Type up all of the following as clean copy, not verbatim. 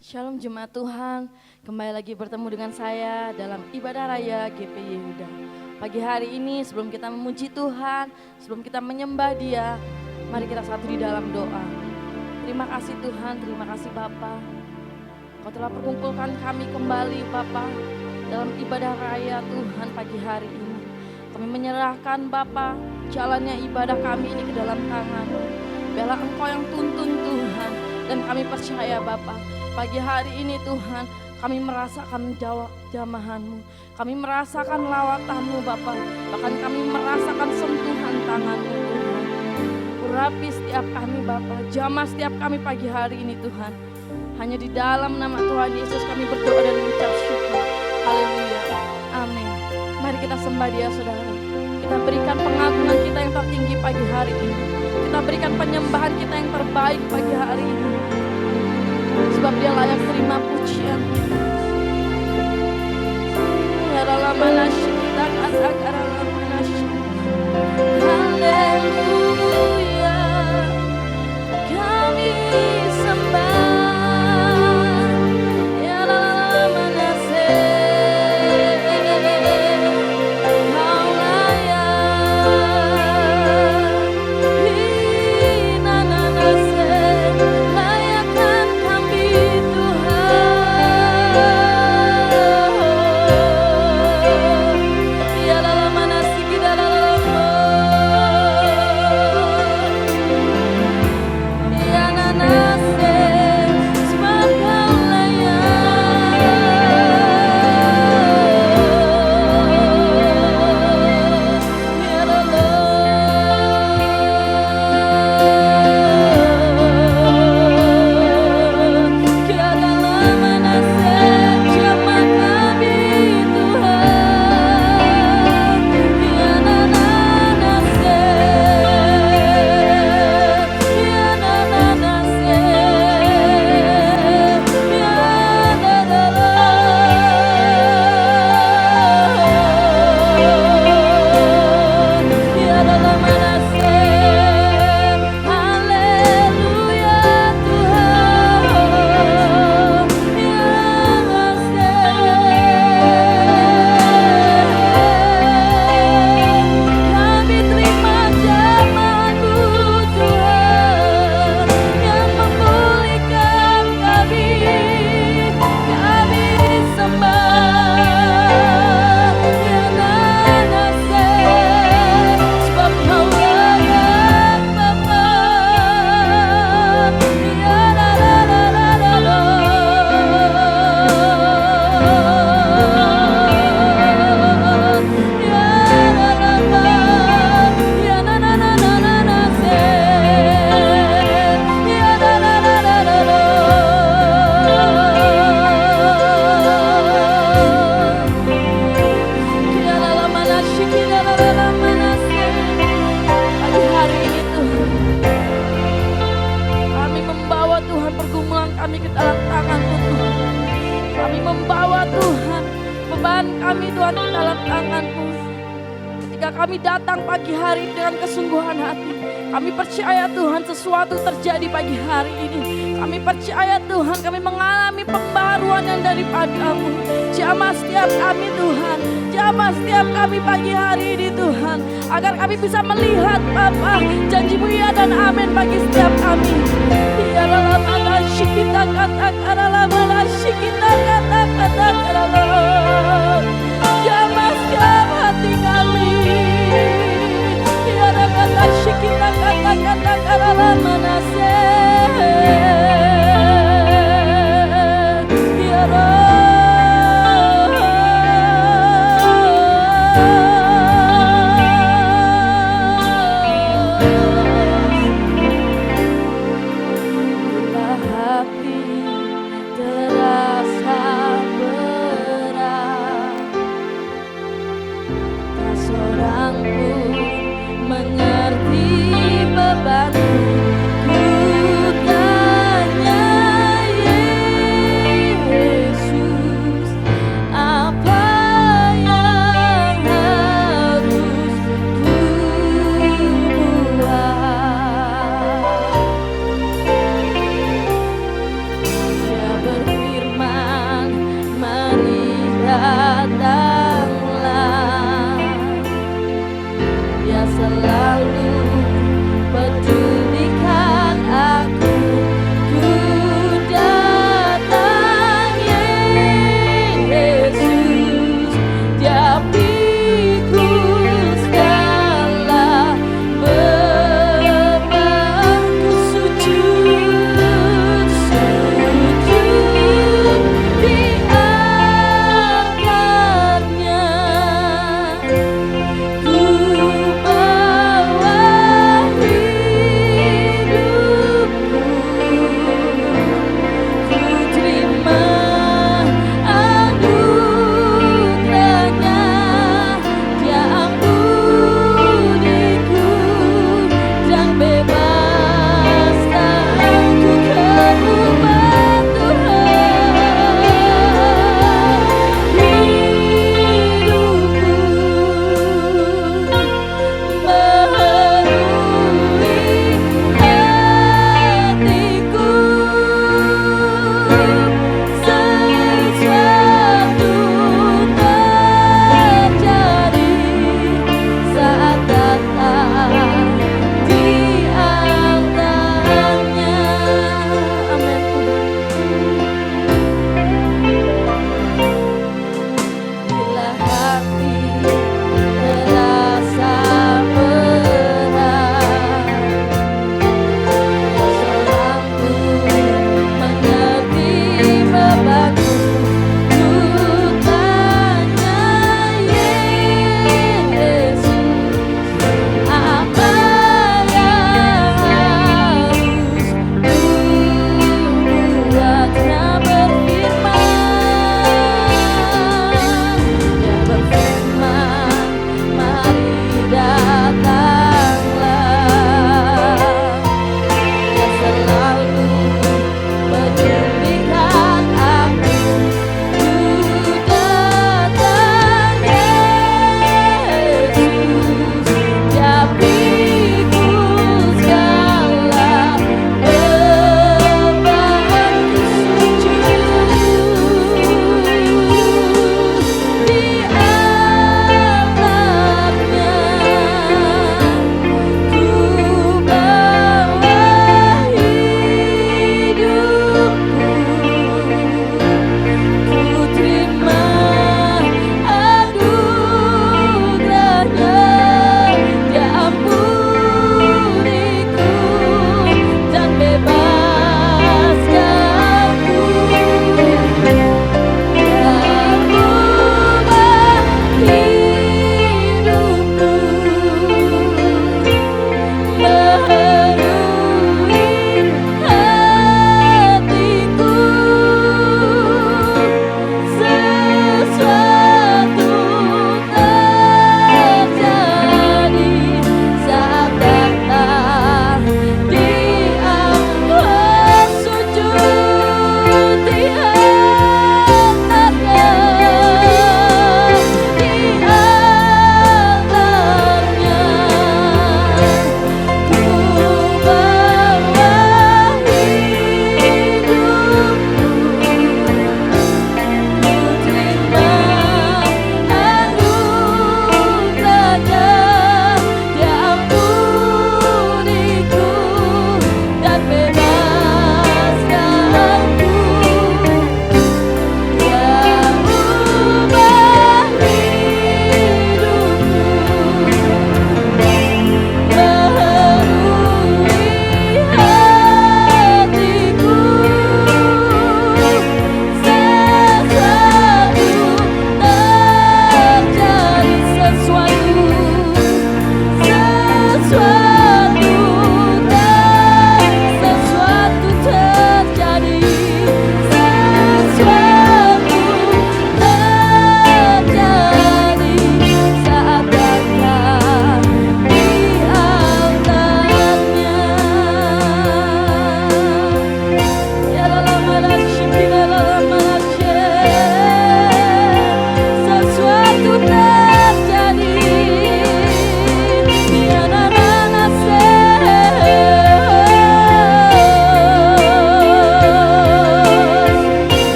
Shalom jemaat Tuhan, kembali lagi bertemu dengan saya dalam ibadah raya GP Yehuda. Pagi hari ini sebelum kita memuji Tuhan, sebelum kita menyembah Dia, mari kita satu di dalam doa. Terima kasih Tuhan, terima kasih Bapa. Kau telah perkumpulkan kami kembali Bapa dalam ibadah raya Tuhan pagi hari ini. Kami menyerahkan Bapa jalannya ibadah kami ini ke dalam tangan-Mu. Biarlah Engkau yang tuntun Tuhan, dan kami percaya Bapa. Pagi hari ini Tuhan, kami merasakan jamahan-Mu, kami merasakan lawatan-Mu Bapa, bahkan kami merasakan sentuhan tangan-Mu Tuhan. Urapi setiap kami Bapa, jamah setiap kami pagi hari ini Tuhan. Hanya di dalam nama Tuhan Yesus kami berdoa dan mengucap syukur. Haleluya, amin. Mari kita sembah Dia saudara. Kita berikan pengagungan kita yang tertinggi pagi hari ini. Kita berikan penyembahan kita yang terbaik pagi hari ini. Sebab Dia layak terima pujian. Ya dalam manasyi kita katakan dalam manasyi. Haleluya, kami sembah. Ya dalam manasyi Kau layak. Hinanase layakkan kami Tuhan. Ya dalam manasyi kita dalam ya nanase sebab Kau layak. Ya dalam manase jamah kami Tuhan. Ya nanase ya nanase ya ya dalam manase. Haleluya Tuhan. Ya nanase kami terima jamahan-Mu Tuhan yang memulihkan kami. Kami sembah ya nanase sebab Kau layak Bapa. Ya pagi hari ini Tuhan, kami membawa Tuhan pergumulan kami ke dalam tangan-Mu Tuhan. Kami membawa Tuhan beban kami Tuhan ke dalam tangan-Mu. Ketika kami datang pagi hari dengan kesungguhan hati, kami percaya Tuhan sesuatu terjadi pagi hari ini. Kami percaya Tuhan kami mengalami pembaruan yang daripada-Mu. Jamah setiap kami Tuhan, jamah setiap kami pagi hari ini Tuhan, agar kami bisa melihat Bapa janji-Mu ya dan amin bagi setiap kami. Ya dalam manasyi kita katakan dalam manasyi kita katakan dalam jamah setiap hati kami. Ya dalam manasyi kita katakan dalam manasyi. Ya Roh seorang pun mengerti bebanku. Ku tanya Yesus, apa yang harus ku buat? Dia berfirman, mari datanglah. Dia selalu pedulikan aku. Ku datang Yesus, Dia pikul segala bebanku. Sujud di altar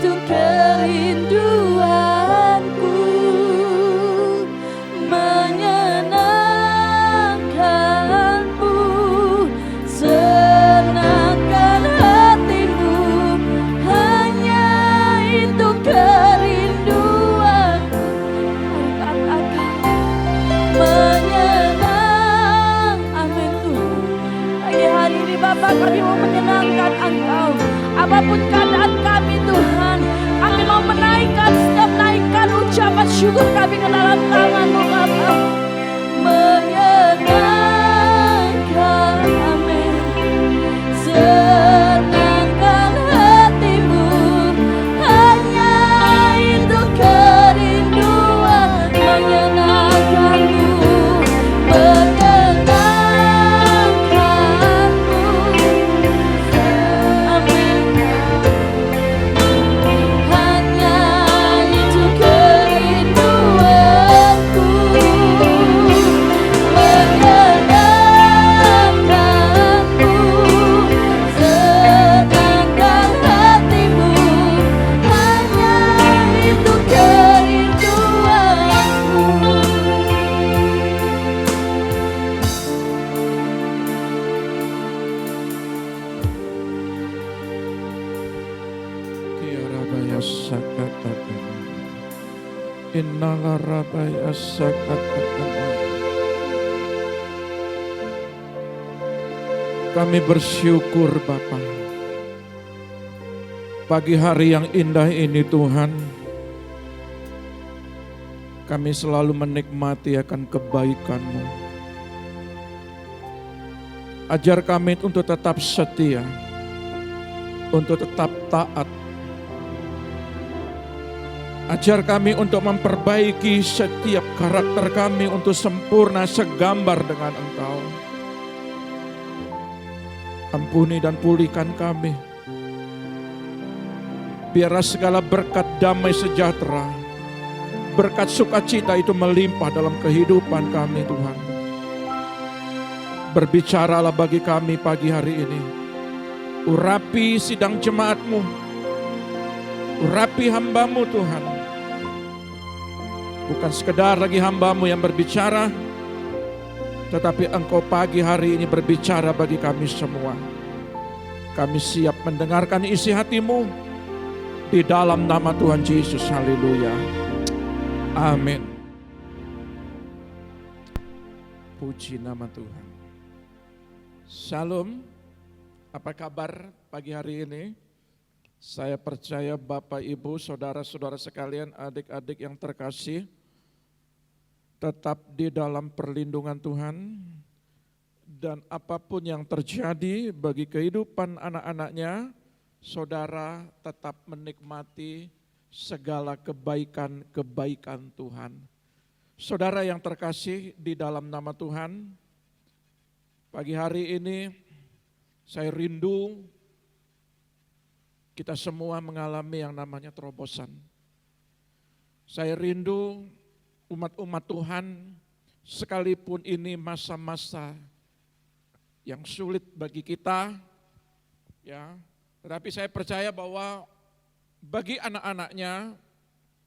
itu kerinduanku, menyenangkanmu, senangkan hatimu, hanya itu kerinduanku. Mari katakan menyenang, amin Tuhan. Pagi hari ini Bapa, kami mau menyenangkan Engkau. Apapun keadaan kami Tuhan, kami mau menaikkan setiap naikkan ucapan syukur kami ke dalam tangan-Mu Bapa. Menyenangkan, amin. Senangkan hatimu, hanya itu kerinduan, menyenangkanmu, menyenangkanmu, amin. Hanya itu kerinduanku, menyenangkanmu, senangkan hatimu, hanya itu kerinduanku. Kiarabaya sakatatan. Innalarabaya sakatatan. Kami bersyukur Bapa. Pagi hari yang indah ini Tuhan, kami selalu menikmati akan kebaikan-Mu. Ajar kami untuk tetap setia, untuk tetap taat. Ajar kami untuk memperbaiki setiap karakter kami untuk sempurna segambar dengan Engkau. Ampuni dan pulihkan kami. Biarlah segala berkat damai sejahtera, berkat sukacita itu melimpah dalam kehidupan kami Tuhan. Berbicaralah bagi kami pagi hari ini. Urapi sidang jemaat-Mu, urapi hamba-Mu Tuhan. Bukan sekedar lagi hamba-Mu yang berbicara, tetapi Engkau pagi hari ini berbicara bagi kami semua. Kami siap mendengarkan isi hati-Mu di dalam nama Tuhan Yesus. Haleluya. Amin. Puji nama Tuhan. Shalom. Apa kabar pagi hari ini? Saya percaya Bapak, Ibu, saudara-saudara sekalian, adik-adik yang terkasih, tetap di dalam perlindungan Tuhan. Dan apapun yang terjadi bagi kehidupan anak-anaknya, saudara tetap menikmati segala kebaikan-kebaikan Tuhan. Saudara yang terkasih di dalam nama Tuhan, pagi hari ini saya rindu kita semua mengalami yang namanya terobosan. Saya rindu umat-umat Tuhan, sekalipun ini masa-masa yang sulit bagi kita, ya, tetapi saya percaya bahwa bagi anak-anaknya,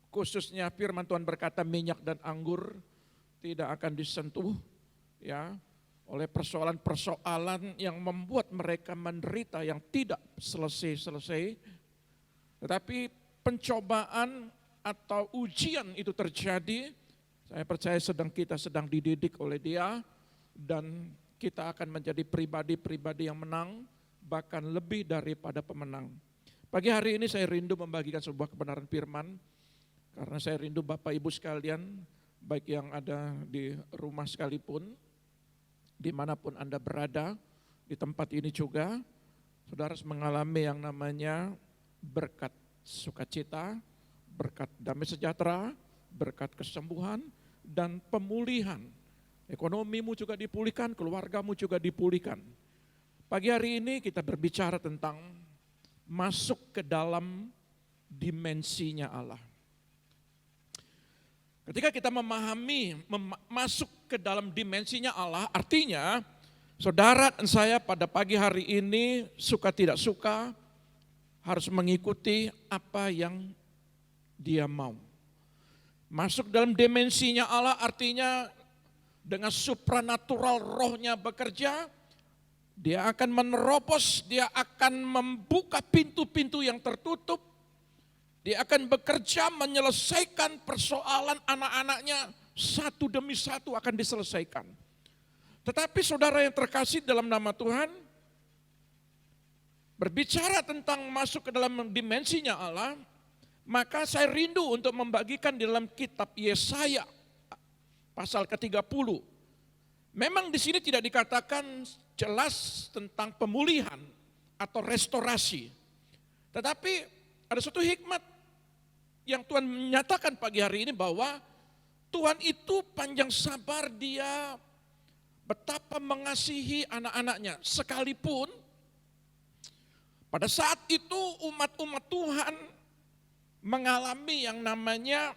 khususnya firman Tuhan berkata minyak dan anggur tidak akan disentuh, ya, oleh persoalan-persoalan yang membuat mereka menderita yang tidak selesai-selesai. Tetapi pencobaan atau ujian itu terjadi, saya percaya kita sedang dididik oleh Dia, dan kita akan menjadi pribadi-pribadi yang menang, bahkan lebih daripada pemenang. Pagi hari ini saya rindu membagikan sebuah kebenaran firman, karena saya rindu Bapak Ibu sekalian, baik yang ada di rumah sekalipun, dimanapun Anda berada, di tempat ini juga, saudara mengalami yang namanya berkat sukacita, berkat damai sejahtera, berkat kesembuhan, dan pemulihan. Ekonomimu juga dipulihkan, keluargamu juga dipulihkan. Pagi hari ini kita berbicara tentang masuk ke dalam dimensinya Allah. Ketika kita memahami, masuk ke dalam dimensinya Allah, artinya saudara dan saya pada pagi hari ini suka tidak suka harus mengikuti apa yang dia mau. Masuk dalam dimensinya Allah artinya dengan supranatural rohnya bekerja, dia akan menerobos, dia akan membuka pintu-pintu yang tertutup, dia akan bekerja menyelesaikan persoalan anak-anaknya satu demi satu akan diselesaikan. Tetapi saudara yang terkasih dalam nama Tuhan, berbicara tentang masuk ke dalam dimensinya Allah, maka saya rindu untuk membagikan di dalam kitab Yesaya pasal ke-30. Memang di sini tidak dikatakan jelas tentang pemulihan atau restorasi. Tetapi ada suatu hikmat yang Tuhan menyatakan pagi hari ini bahwa Tuhan itu panjang sabar, dia betapa mengasihi anak-anaknya. Sekalipun pada saat itu umat-umat Tuhan mengalami yang namanya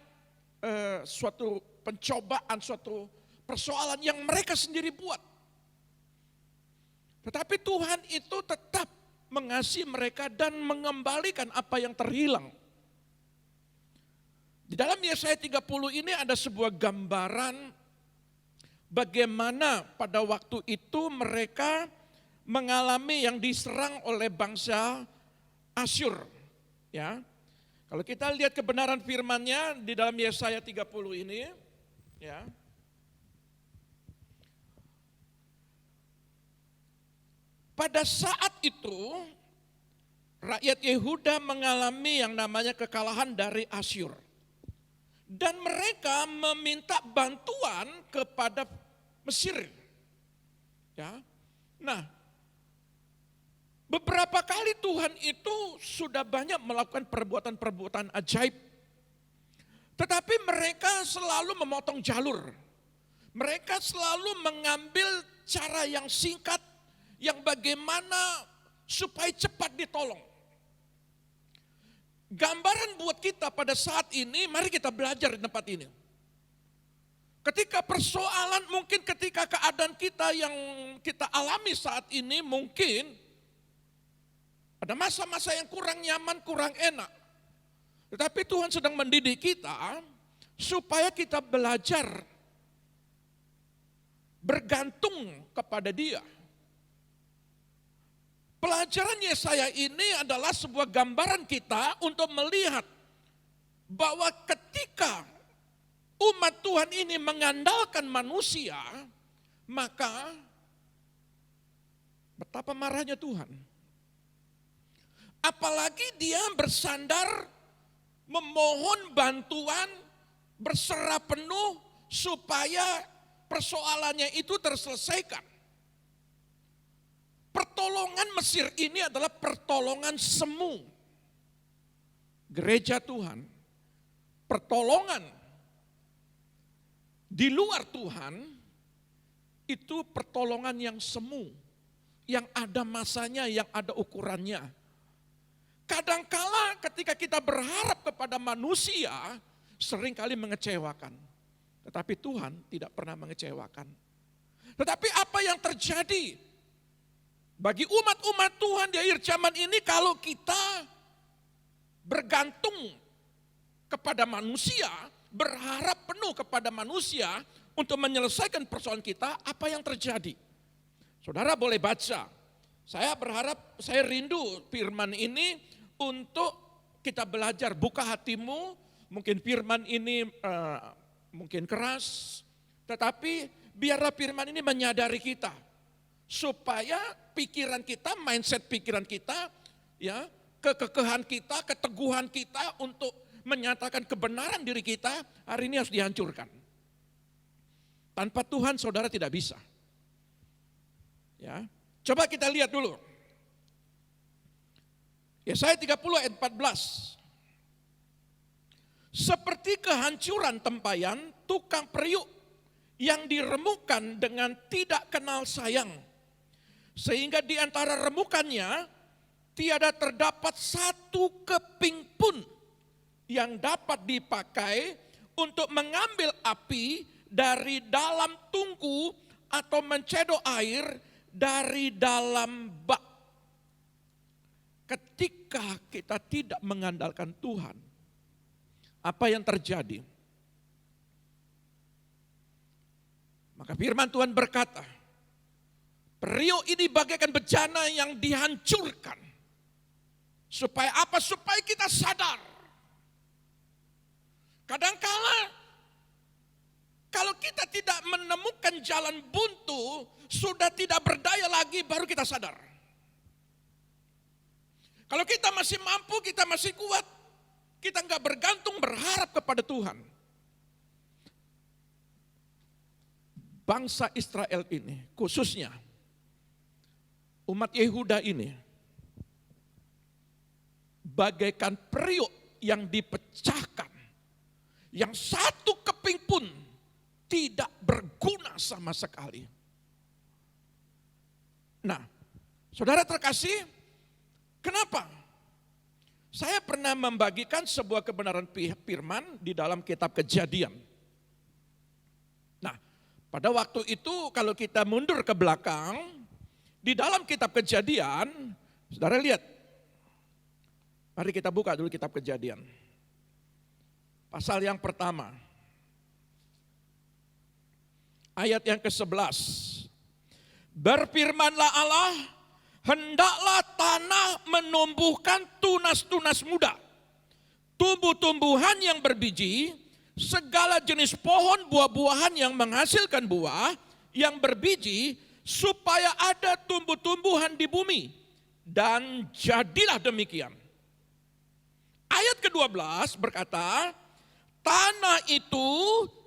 suatu pencobaan, suatu persoalan yang mereka sendiri buat. Tetapi Tuhan itu tetap mengasihi mereka dan mengembalikan apa yang terhilang. Di dalam Yesaya 30 ini ada sebuah gambaran bagaimana pada waktu itu mereka mengalami yang diserang oleh bangsa Asyur. Ya. Kalau kita lihat kebenaran firman-Nya di dalam Yesaya 30 ini, ya. Pada saat itu rakyat Yehuda mengalami yang namanya kekalahan dari Asyur. Dan mereka meminta bantuan kepada Mesir. Ya. Nah, beberapa kali Tuhan itu sudah banyak melakukan perbuatan-perbuatan ajaib. Tetapi mereka selalu memotong jalur. Mereka selalu mengambil cara yang singkat, yang bagaimana supaya cepat ditolong. Gambaran buat kita pada saat ini, mari kita belajar di tempat ini. Ketika persoalan, mungkin ketika keadaan kita yang kita alami saat ini, mungkin ada masa-masa yang kurang nyaman, kurang enak. Tetapi Tuhan sedang mendidik kita supaya kita belajar bergantung kepada Dia. Pelajaran Yesaya ini adalah sebuah gambaran kita untuk melihat bahwa ketika umat Tuhan ini mengandalkan manusia, maka betapa marahnya Tuhan. Apalagi dia bersandar memohon bantuan, berserah penuh supaya persoalannya itu terselesaikan. Pertolongan Mesir ini adalah pertolongan semu. Gereja Tuhan, pertolongan di luar Tuhan itu pertolongan yang semu, yang ada masanya, yang ada ukurannya. Kadangkala ketika kita berharap kepada manusia, seringkali mengecewakan. Tetapi Tuhan tidak pernah mengecewakan. Tetapi apa yang terjadi bagi umat-umat Tuhan di akhir zaman ini, kalau kita bergantung kepada manusia, berharap penuh kepada manusia untuk menyelesaikan persoalan kita, apa yang terjadi? Saudara boleh baca. Saya berharap, saya rindu firman ini untuk kita belajar. Buka hatimu, mungkin firman ini mungkin keras, tetapi biarlah firman ini menyadari kita. Supaya pikiran kita, mindset pikiran kita, ya, kekekehan kita, keteguhan kita untuk menyatakan kebenaran diri kita hari ini harus dihancurkan. Tanpa Tuhan saudara tidak bisa. Ya, coba kita lihat dulu. Yesaya 30 ayat 14. Seperti kehancuran tempayan tukang periuk yang diremukkan dengan tidak kenal sayang. Sehingga di antara remukannya tiada terdapat satu keping pun yang dapat dipakai untuk mengambil api dari dalam tungku atau mencedok air dari dalam bak. ketika kita tidak mengandalkan Tuhan, apa yang terjadi? Maka firman Tuhan berkata, periuk ini bagaikan bejana yang dihancurkan. Supaya apa? Supaya kita sadar. Kadangkala kalau kita tidak menemukan jalan buntu, sudah tidak berdaya lagi, baru kita sadar. Kalau kita masih mampu, kita masih kuat, kita nggak bergantung berharap kepada Tuhan. Bangsa Israel ini, khususnya umat Yehuda ini, bagaikan periuk yang dipecahkan, yang satu keping pun tidak berguna sama sekali. Nah, saudara terkasih, kenapa? Saya pernah membagikan sebuah kebenaran firman di dalam kitab Kejadian. Nah, pada waktu itu kalau kita mundur ke belakang, di dalam kitab Kejadian, saudara lihat. Mari kita buka dulu kitab Kejadian. Pasal yang pertama. Ayat yang ke-11. Berfirmanlah Allah, hendaklah tanah menumbuhkan tunas-tunas muda, tumbuh-tumbuhan yang berbiji, segala jenis pohon buah-buahan yang menghasilkan buah, yang berbiji, supaya ada tumbuh-tumbuhan di bumi. Dan jadilah demikian. Ayat ke-12 berkata, tanah itu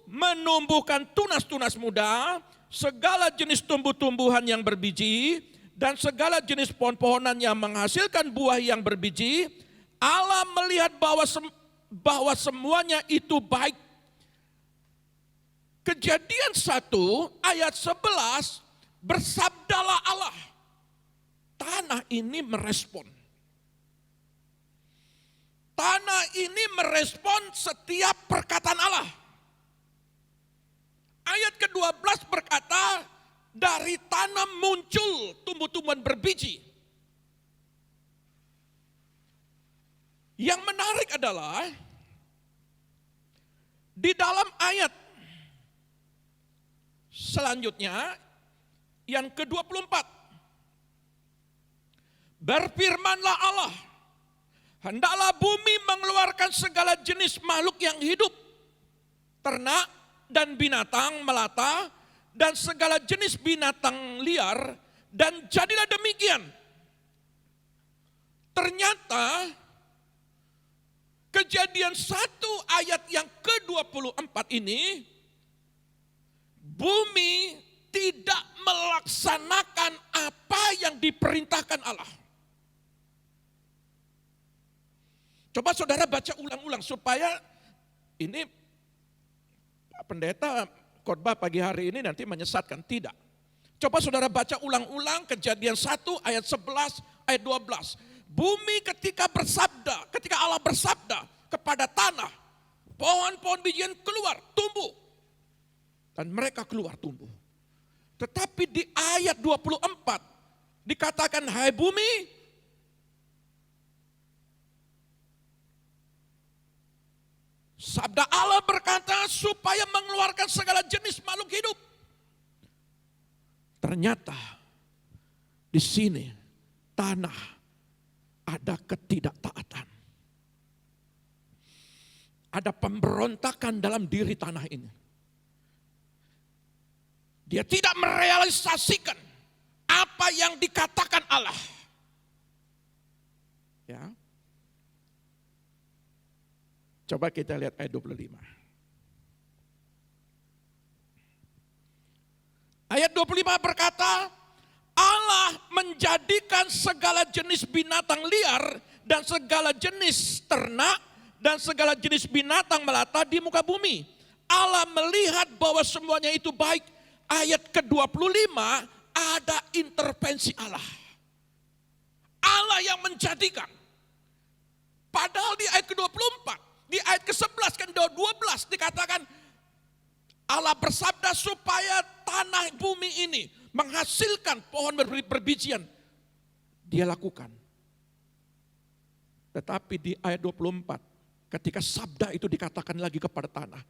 menumbuhkan tunas-tunas muda, segala jenis tumbuh-tumbuhan yang berbiji, dan segala jenis pohon-pohonan yang menghasilkan buah yang berbiji. Allah melihat bahwa semuanya itu baik. Kejadian 1 ayat 11, bersabdalah Allah. Tanah ini merespon. Tanah ini merespon setiap perkataan Allah. Ayat ke-12 berkata, dari tanah muncul tumbuh-tumbuhan berbiji. Yang menarik adalah, di dalam ayat selanjutnya, yang ke-24. Berfirmanlah Allah, hendaklah bumi mengeluarkan segala jenis makhluk yang hidup, ternak dan binatang melata, dan segala jenis binatang liar, dan jadilah demikian. Ternyata Kejadian 1 ayat yang ke-24 ini, bumi tidak melaksanakan apa yang diperintahkan Allah. Coba saudara baca ulang-ulang supaya ini pendeta khotbah pagi hari ini nanti menyesatkan. Tidak. Coba saudara baca ulang-ulang Kejadian 1 ayat 11, ayat 12. Bumi ketika Allah bersabda kepada tanah, pohon-pohon bijian keluar, tumbuh. Dan mereka keluar tumbuh. Tetapi di ayat 24 dikatakan, hai bumi, sabda Allah berkata supaya mengeluarkan segala jenis makhluk hidup. Ternyata di sini tanah ada ketidaktaatan. Ada pemberontakan dalam diri tanah ini. Dia tidak merealisasikan apa yang dikatakan Allah. Ya. Coba kita lihat ayat 25. Ayat 25 berkata, Allah menjadikan segala jenis binatang liar dan segala jenis ternak dan segala jenis binatang melata di muka bumi. Allah melihat bahwa semuanya itu baik. Ayat ke-25 ada intervensi Allah. Allah yang menjadikan. Padahal di ayat ke-24, di ayat ke-11 kan 12 dikatakan Allah bersabda supaya tanah bumi ini menghasilkan pohon berbijian. Dia lakukan. Tetapi di ayat 24, ketika sabda itu dikatakan lagi kepada tanah,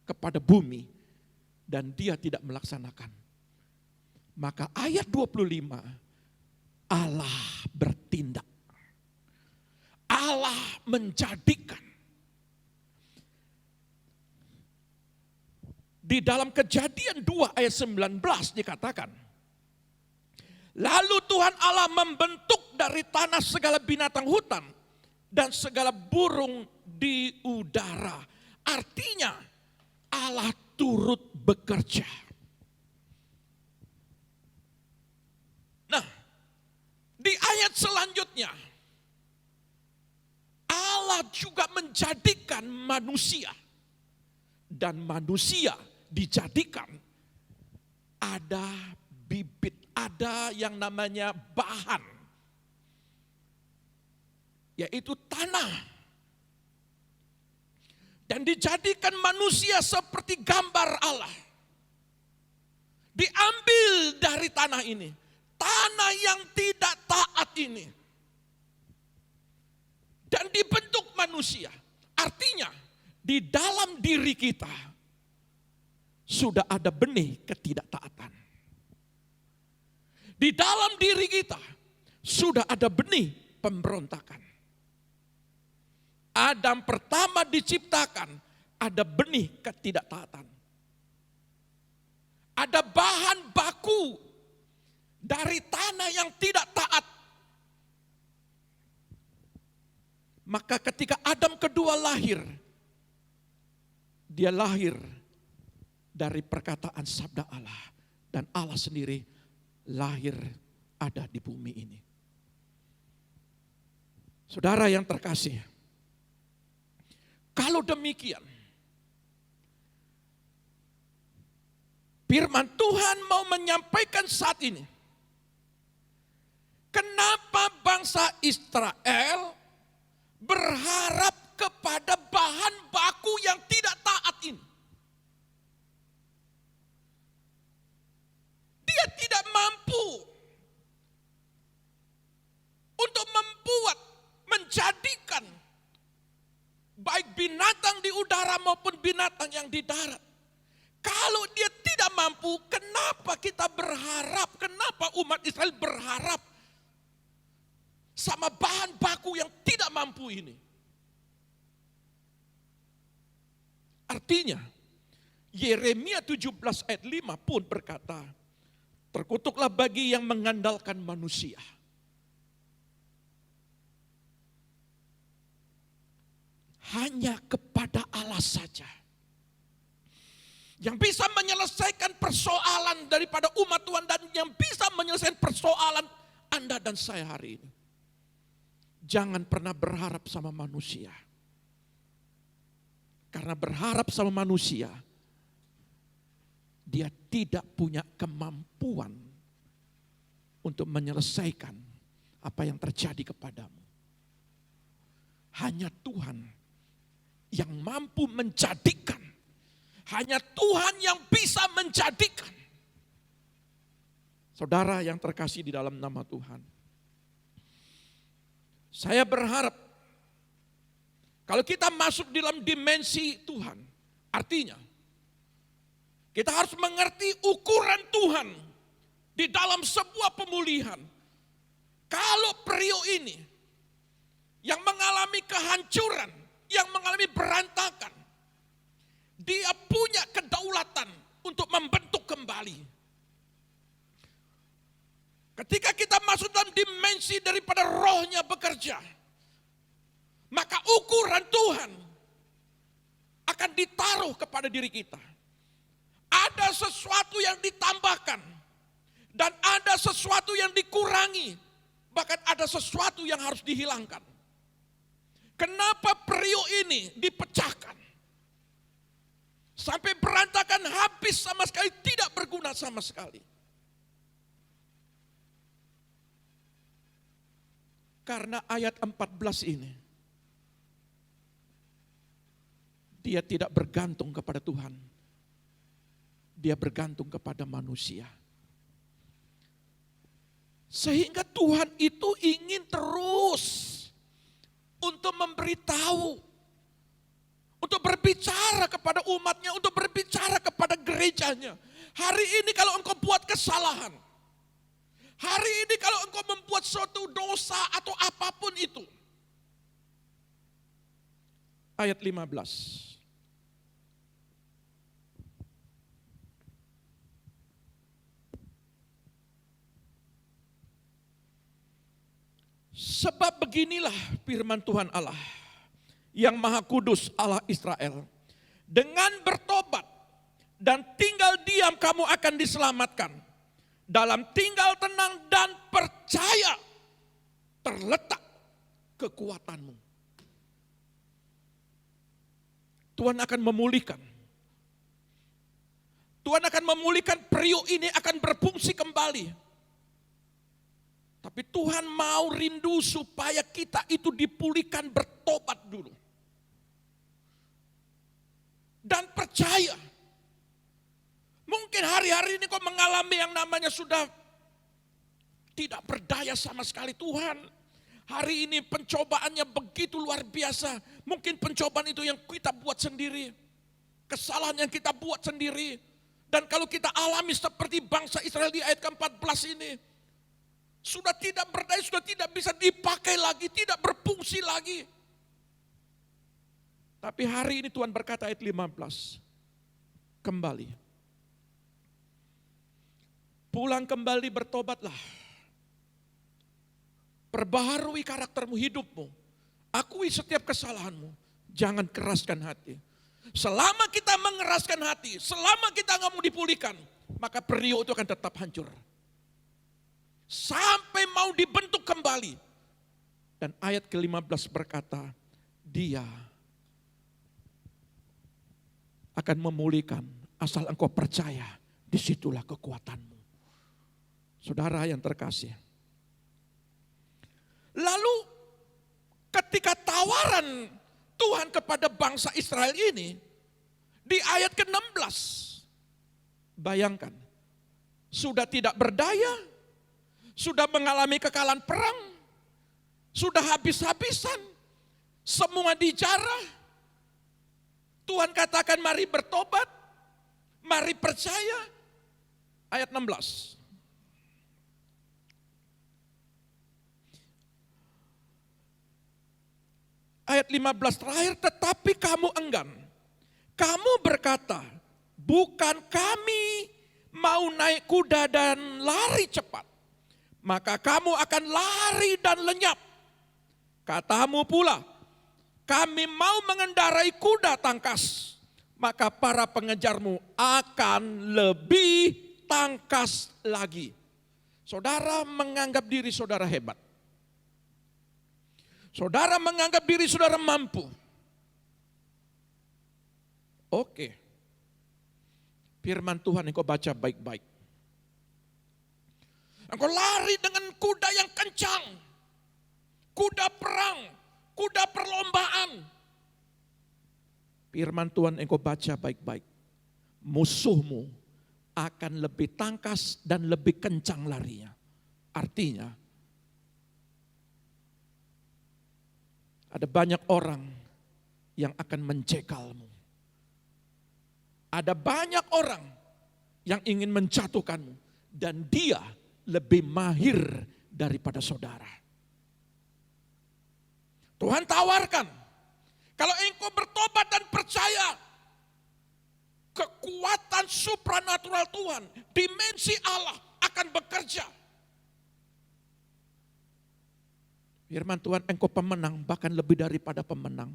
kepada bumi, dan dia tidak melaksanakan. Maka ayat 25, Allah bertindak. Allah menjadikan. Di dalam Kejadian 2 ayat 19 dikatakan, lalu Tuhan Allah membentuk dari tanah segala binatang hutan dan segala burung di udara. Artinya Allah turut bekerja. Nah, di ayat selanjutnya Allah juga menjadikan manusia, dan manusia dijadikan ada bibit, ada yang namanya bahan, yaitu tanah. Dan dijadikan manusia seperti gambar Allah. Diambil dari tanah ini, tanah yang tidak taat ini, dan dibentuk manusia. Artinya di dalam diri kita sudah ada benih ketidaktaatan. Di dalam diri kita sudah ada benih pemberontakan. Adam pertama diciptakan ada benih ketidaktaatan. Ada bahan baku dari tanah yang tidak taat. Maka ketika Adam kedua lahir, dia lahir dari perkataan sabda Allah. Dan Allah sendiri lahir ada di bumi ini. Saudara yang terkasih, kalau demikian, firman Tuhan mau menyampaikan saat ini, kenapa bangsa Israel berharap kepada bahan baku yang tidak taat ini? Dia tidak mampu untuk membuat, menjadikan baik binatang di udara maupun binatang yang di darat. Kalau dia tidak mampu, kenapa kita berharap, kenapa umat Israel berharap sama bahan baku yang tidak mampu ini? Artinya, Yeremia 17 ayat 5 pun berkata, terkutuklah bagi yang mengandalkan manusia. Hanya kepada Allah saja yang bisa menyelesaikan persoalan daripada umat Tuhan, dan yang bisa menyelesaikan persoalan Anda dan saya hari ini. Jangan pernah berharap sama manusia. Karena berharap sama manusia, dia tidak punya kemampuan untuk menyelesaikan apa yang terjadi kepadamu. Hanya Tuhan yang mampu menjadikan. Hanya Tuhan yang bisa menjadikan. Saudara yang terkasih di dalam nama Tuhan, saya berharap kalau kita masuk dalam dimensi Tuhan, artinya kita harus mengerti ukuran Tuhan di dalam sebuah pemulihan. Kalau prio ini yang mengalami kehancuran, yang mengalami berantakan, dia punya kedaulatan untuk membentuk kembali. Ketika kita masuk dalam dimensi daripada rohnya bekerja, maka ukuran Tuhan akan ditaruh kepada diri kita. Ada sesuatu yang ditambahkan dan ada sesuatu yang dikurangi, bahkan ada sesuatu yang harus dihilangkan. Kenapa prio ini dipecahkan? Sampai berantakan, habis sama sekali, tidak berguna sama sekali. Karena ayat 14 ini, dia tidak bergantung kepada Tuhan. Dia bergantung kepada manusia. Sehingga Tuhan itu ingin terus untuk memberitahu, untuk berbicara kepada umatnya, untuk berbicara kepada gerejanya. Hari ini kalau engkau buat kesalahan, hari ini kalau engkau membuat suatu dosa atau apapun itu. Ayat 15. Sebab beginilah firman Tuhan Allah yang Maha Kudus, Allah Israel. Dengan bertobat dan tinggal diam kamu akan diselamatkan. Dalam tinggal tenang dan percaya terletak kekuatanmu. Tuhan akan memulihkan. Tuhan akan memulihkan, periuk ini akan berfungsi kembali. Tapi Tuhan mau rindu supaya kita itu dipulihkan, bertobat dulu. Dan percaya. Mungkin hari-hari ini kau mengalami yang namanya sudah tidak berdaya sama sekali. Tuhan, hari ini pencobaannya begitu luar biasa. Mungkin pencobaan itu yang kita buat sendiri. Kesalahan yang kita buat sendiri. Dan kalau kita alami seperti bangsa Israel di ayat ke-14 ini. Sudah tidak berdaya, sudah tidak bisa dipakai lagi, tidak berfungsi lagi. Tapi hari ini Tuhan berkata ayat 15, kembali. Pulang kembali, bertobatlah. Perbaharui karaktermu, hidupmu. Akui setiap kesalahanmu. Jangan keraskan hati. Selama kita mengeraskan hati, selama kita nggak mau dipulihkan, maka periuk itu akan tetap hancur. Sampai mau dibentuk kembali. Dan ayat ke-15 berkata, Dia akan memulihkan asal engkau percaya, disitulah kekuatanmu. Saudara yang terkasih. Lalu ketika tawaran Tuhan kepada bangsa Israel ini, di ayat ke-16, bayangkan, sudah tidak berdaya, sudah mengalami kekalahan perang, sudah habis-habisan, semua dijarah. Tuhan katakan mari bertobat, mari percaya. Ayat 16. Ayat 15 terakhir, tetapi kamu enggan. Kamu berkata, bukan kami mau naik kuda dan lari cepat. Maka kamu akan lari dan lenyap. Katamu pula, kami mau mengendarai kuda tangkas. Maka para pengejarmu akan lebih tangkas lagi. Saudara menganggap diri saudara hebat. Saudara menganggap diri saudara mampu. Oke. Firman Tuhan yang kau baca baik-baik. Engkau lari dengan kuda yang kencang. Kuda perang. Kuda perlombaan. Firman Tuhan yang kau baca baik-baik. Musuhmu akan lebih tangkas dan lebih kencang larinya. Artinya, ada banyak orang yang akan mencekalmu. Ada banyak orang yang ingin menjatuhkanmu. Dan dia lebih mahir daripada saudara. Tuhan tawarkan, kalau engkau bertobat dan percaya, kekuatan supranatural Tuhan, dimensi Allah akan bekerja. Firman Tuhan, engkau pemenang, bahkan lebih daripada pemenang.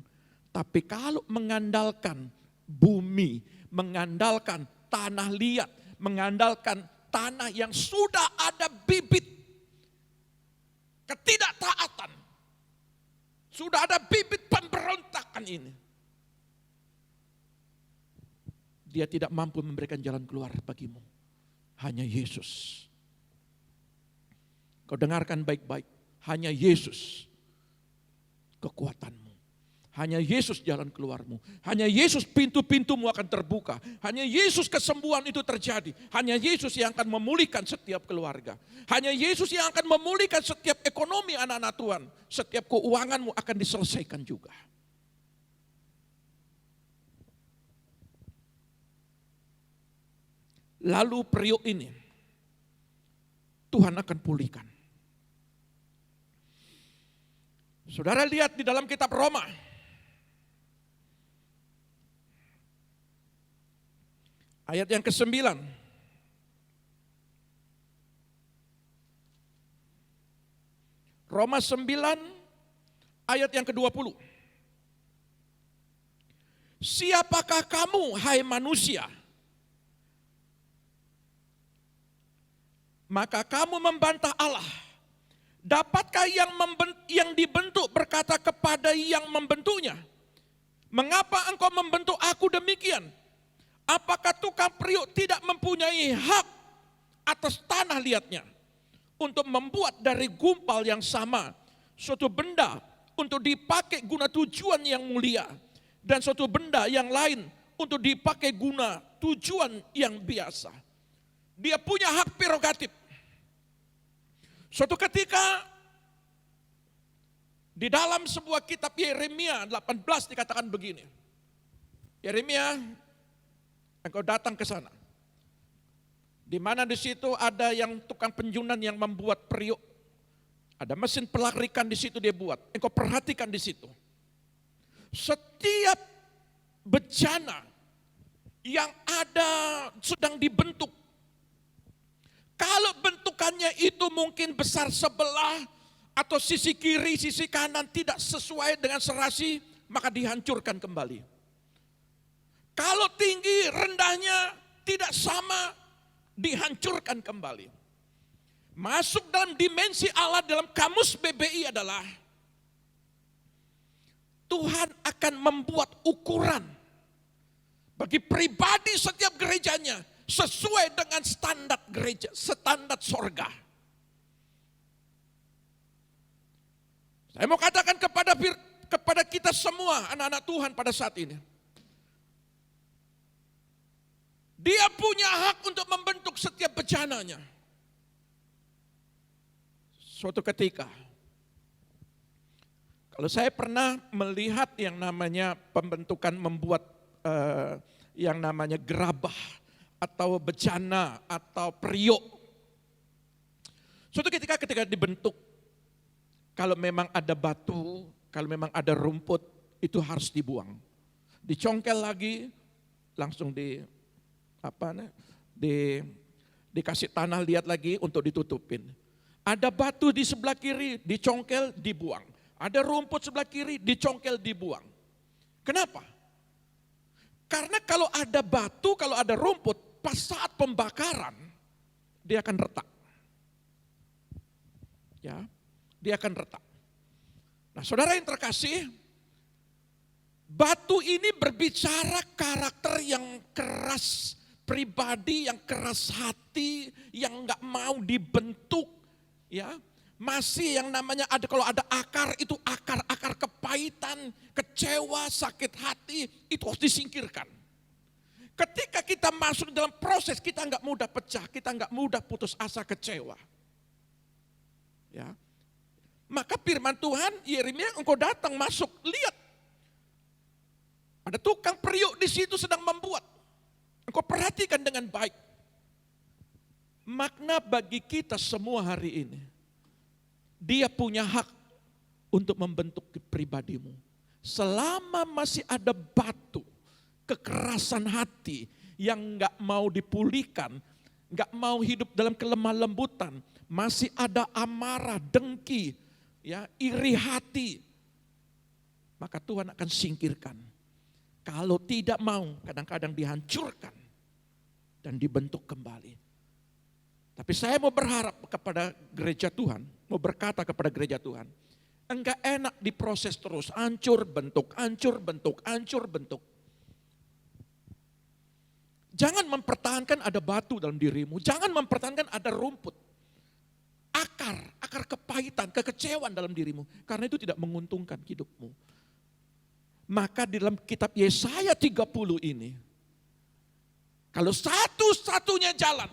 Tapi kalau mengandalkan bumi, mengandalkan tanah liat, mengandalkan tanah yang sudah ada bibit ketidaktaatan, sudah ada bibit pemberontakan ini, dia tidak mampu memberikan jalan keluar bagimu. Hanya Yesus. Kau dengarkan baik-baik. Hanya Yesus kekuatanmu. Hanya Yesus jalan keluarmu. Hanya Yesus pintu-pintumu akan terbuka. Hanya Yesus kesembuhan itu terjadi. Hanya Yesus yang akan memulihkan setiap keluarga. Hanya Yesus yang akan memulihkan setiap ekonomi anak-anak Tuhan. Setiap keuanganmu akan diselesaikan juga. Lalu periuk ini Tuhan akan pulihkan. Saudara lihat di dalam kitab Roma. Ayat yang ke-9. Roma 9 ayat yang ke-20. Siapakah kamu, hai manusia? Maka kamu membantah Allah. Dapatkah yang dibentuk berkata kepada yang membentuknya, mengapa engkau membentuk aku demikian? Apakah tukang periuk tidak mempunyai hak atas tanah liatnya untuk membuat dari gumpal yang sama suatu benda untuk dipakai guna tujuan yang mulia dan suatu benda yang lain untuk dipakai guna tujuan yang biasa? Dia punya hak prerogatif. Suatu ketika di dalam sebuah kitab Yeremia 18 dikatakan begini. Yeremia, engkau datang ke sana. Di mana di situ ada yang tukang penjunan yang membuat periuk. Ada mesin pelarikan di situ dia buat. Engkau perhatikan di situ. Setiap bejana yang ada sedang dibentuk. Kalau bentukannya itu mungkin besar sebelah atau sisi kiri, sisi kanan tidak sesuai dengan serasi, maka dihancurkan kembali. Kalau tinggi, rendahnya tidak sama, dihancurkan kembali. Masuk dalam dimensi Allah dalam kamus BBI adalah Tuhan akan membuat ukuran bagi pribadi setiap gerejanya sesuai dengan standar gereja, standar sorga. Saya mau katakan kepada kita semua anak-anak Tuhan pada saat ini. Dia punya hak untuk membentuk setiap bejananya. Suatu ketika, kalau saya pernah melihat yang namanya pembentukan membuat yang namanya gerabah atau bejana atau periuk. Suatu ketika dibentuk, kalau memang ada batu, kalau memang ada rumput, itu harus dibuang. Dicongkel lagi, langsung dikasih tanah liat lagi untuk ditutupin. Ada batu di sebelah kiri, dicongkel, dibuang. Ada rumput sebelah kiri, dicongkel, dibuang. Kenapa? Karena kalau ada batu, kalau ada rumput, pas saat pembakaran, dia akan retak. Ya, dia akan retak. Nah, saudara yang terkasih, batu ini berbicara karakter yang keras, pribadi yang keras hati, yang nggak mau dibentuk, ya. Masih yang namanya ada, kalau ada akar, itu akar kepahitan, kecewa, sakit hati, itu harus disingkirkan. Ketika kita masuk dalam proses, kita nggak mudah pecah, kita nggak mudah putus asa, kecewa. Ya. Maka firman Tuhan, Yeremia, engkau datang masuk, lihat. Ada tukang periuk di situ sedang membuat. Engkau perhatikan dengan baik. Makna bagi kita semua hari ini, dia punya hak untuk membentuk pribadimu. Selama masih ada batu, kekerasan hati yang gak mau dipulihkan, gak mau hidup dalam kelemah lembutan, masih ada amarah, dengki, ya, iri hati, maka Tuhan akan singkirkan. Kalau tidak mau, kadang-kadang dihancurkan dan dibentuk kembali. Tapi saya mau berharap kepada gereja Tuhan, mau berkata kepada gereja Tuhan, enggak enak diproses terus, hancur bentuk, hancur bentuk, hancur bentuk. Jangan mempertahankan ada batu dalam dirimu, jangan mempertahankan ada rumput, akar kepahitan, kekecewaan dalam dirimu, karena itu tidak menguntungkan hidupmu. Maka di dalam kitab Yesaya 30 ini, kalau satu-satunya jalan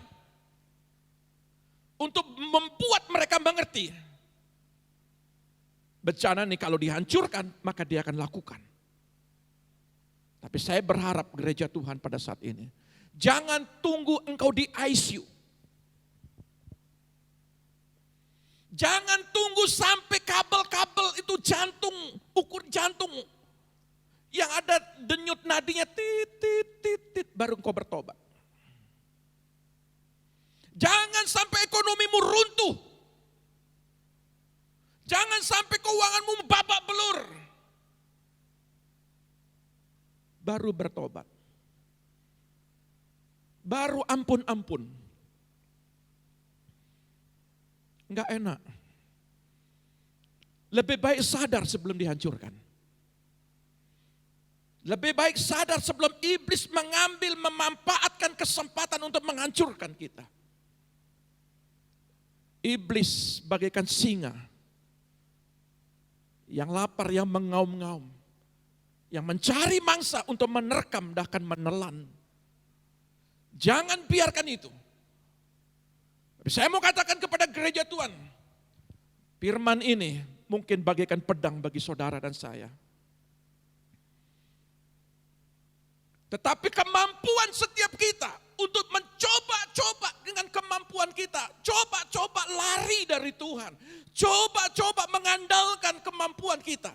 untuk membuat mereka mengerti, bencana ini kalau dihancurkan, maka dia akan lakukan. Tapi saya berharap gereja Tuhan pada saat ini, jangan tunggu engkau di ICU. Jangan tunggu sampai kabel-kabel itu jantung, ukur jantung. Yang ada denyut nadinya tit, baru engkau bertobat. Jangan sampai ekonomimu runtuh. Jangan sampai keuanganmu babak belur. Baru bertobat. Baru ampun-ampun. Enggak enak. Lebih baik sadar sebelum dihancurkan. Lebih baik sadar sebelum iblis mengambil, memanfaatkan kesempatan untuk menghancurkan kita. Iblis bagaikan singa yang lapar, yang mengaum-ngaum, yang mencari mangsa untuk menerkam bahkan menelan. Jangan biarkan itu. Tapi saya mau katakan kepada gereja Tuhan, firman ini mungkin bagaikan pedang bagi saudara dan saya. Tetapi kemampuan setiap kita untuk mencoba-coba dengan kemampuan kita. Coba-coba lari dari Tuhan. Coba-coba mengandalkan kemampuan kita.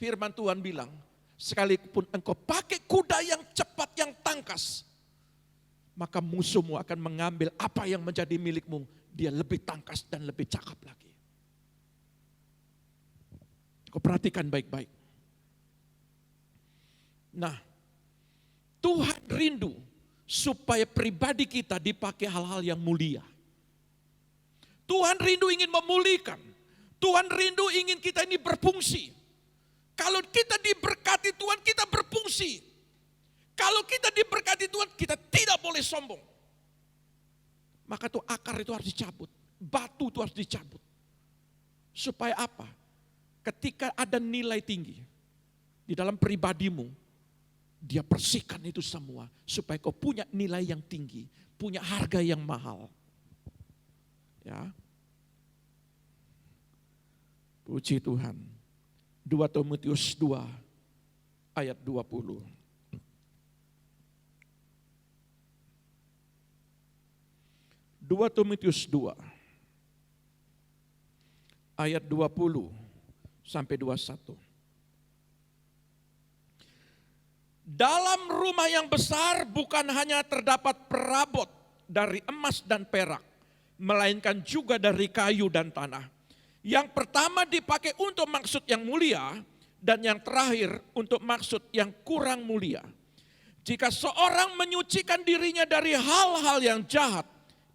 Firman Tuhan bilang, sekalipun engkau pakai kuda yang cepat, yang tangkas, maka musuhmu akan mengambil apa yang menjadi milikmu. Dia lebih tangkas dan lebih cakap lagi. Kau perhatikan baik-baik. Nah, Tuhan rindu supaya pribadi kita dipakai hal-hal yang mulia. Tuhan rindu ingin memulihkan. Tuhan rindu ingin kita ini berfungsi. Kalau kita diberkati Tuhan, kita berfungsi. Kalau kita diberkati Tuhan, kita tidak boleh sombong. Maka tuh akar itu harus dicabut. Batu itu harus dicabut. Supaya apa? Ketika ada nilai tinggi di dalam pribadimu, dia bersihkan itu semua supaya kau punya nilai yang tinggi, punya harga yang mahal. Ya. Puji Tuhan. 2 Timotius 2 ayat 20. 2 Timotius 2 ayat 20 sampai 21. Dalam rumah yang besar bukan hanya terdapat perabot dari emas dan perak, melainkan juga dari kayu dan tanah. Yang pertama dipakai untuk maksud yang mulia, dan yang terakhir untuk maksud yang kurang mulia. Jika seorang menyucikan dirinya dari hal-hal yang jahat,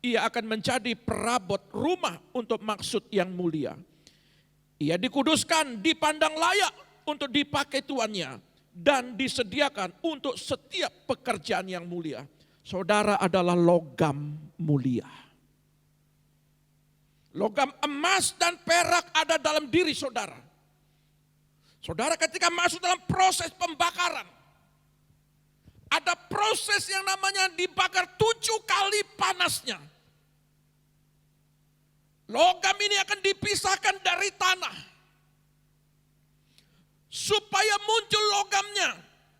ia akan menjadi perabot rumah untuk maksud yang mulia. Ia dikuduskan, dipandang layak untuk dipakai tuannya, dan disediakan untuk setiap pekerjaan yang mulia. Saudara adalah logam mulia. Logam emas dan perak ada dalam diri saudara. Saudara ketika masuk dalam proses pembakaran, ada proses yang namanya dibakar 7 kali panasnya. Logam ini akan dipisahkan dari tanah. Supaya muncul logamnya,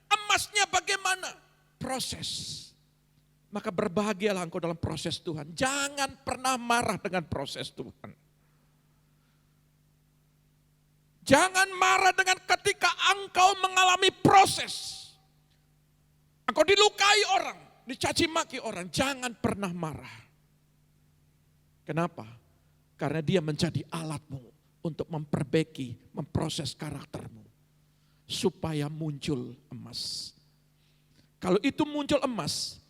emasnya bagaimana? Proses. Maka berbahagialah engkau dalam proses Tuhan. Jangan pernah marah dengan proses Tuhan. Jangan marah dengan ketika engkau mengalami proses. Engkau dilukai orang, dicaci maki orang. Jangan pernah marah. Kenapa? Karena dia menjadi alatmu untuk memperbaiki, memproses karaktermu. Supaya muncul emas. Kalau itu muncul emas,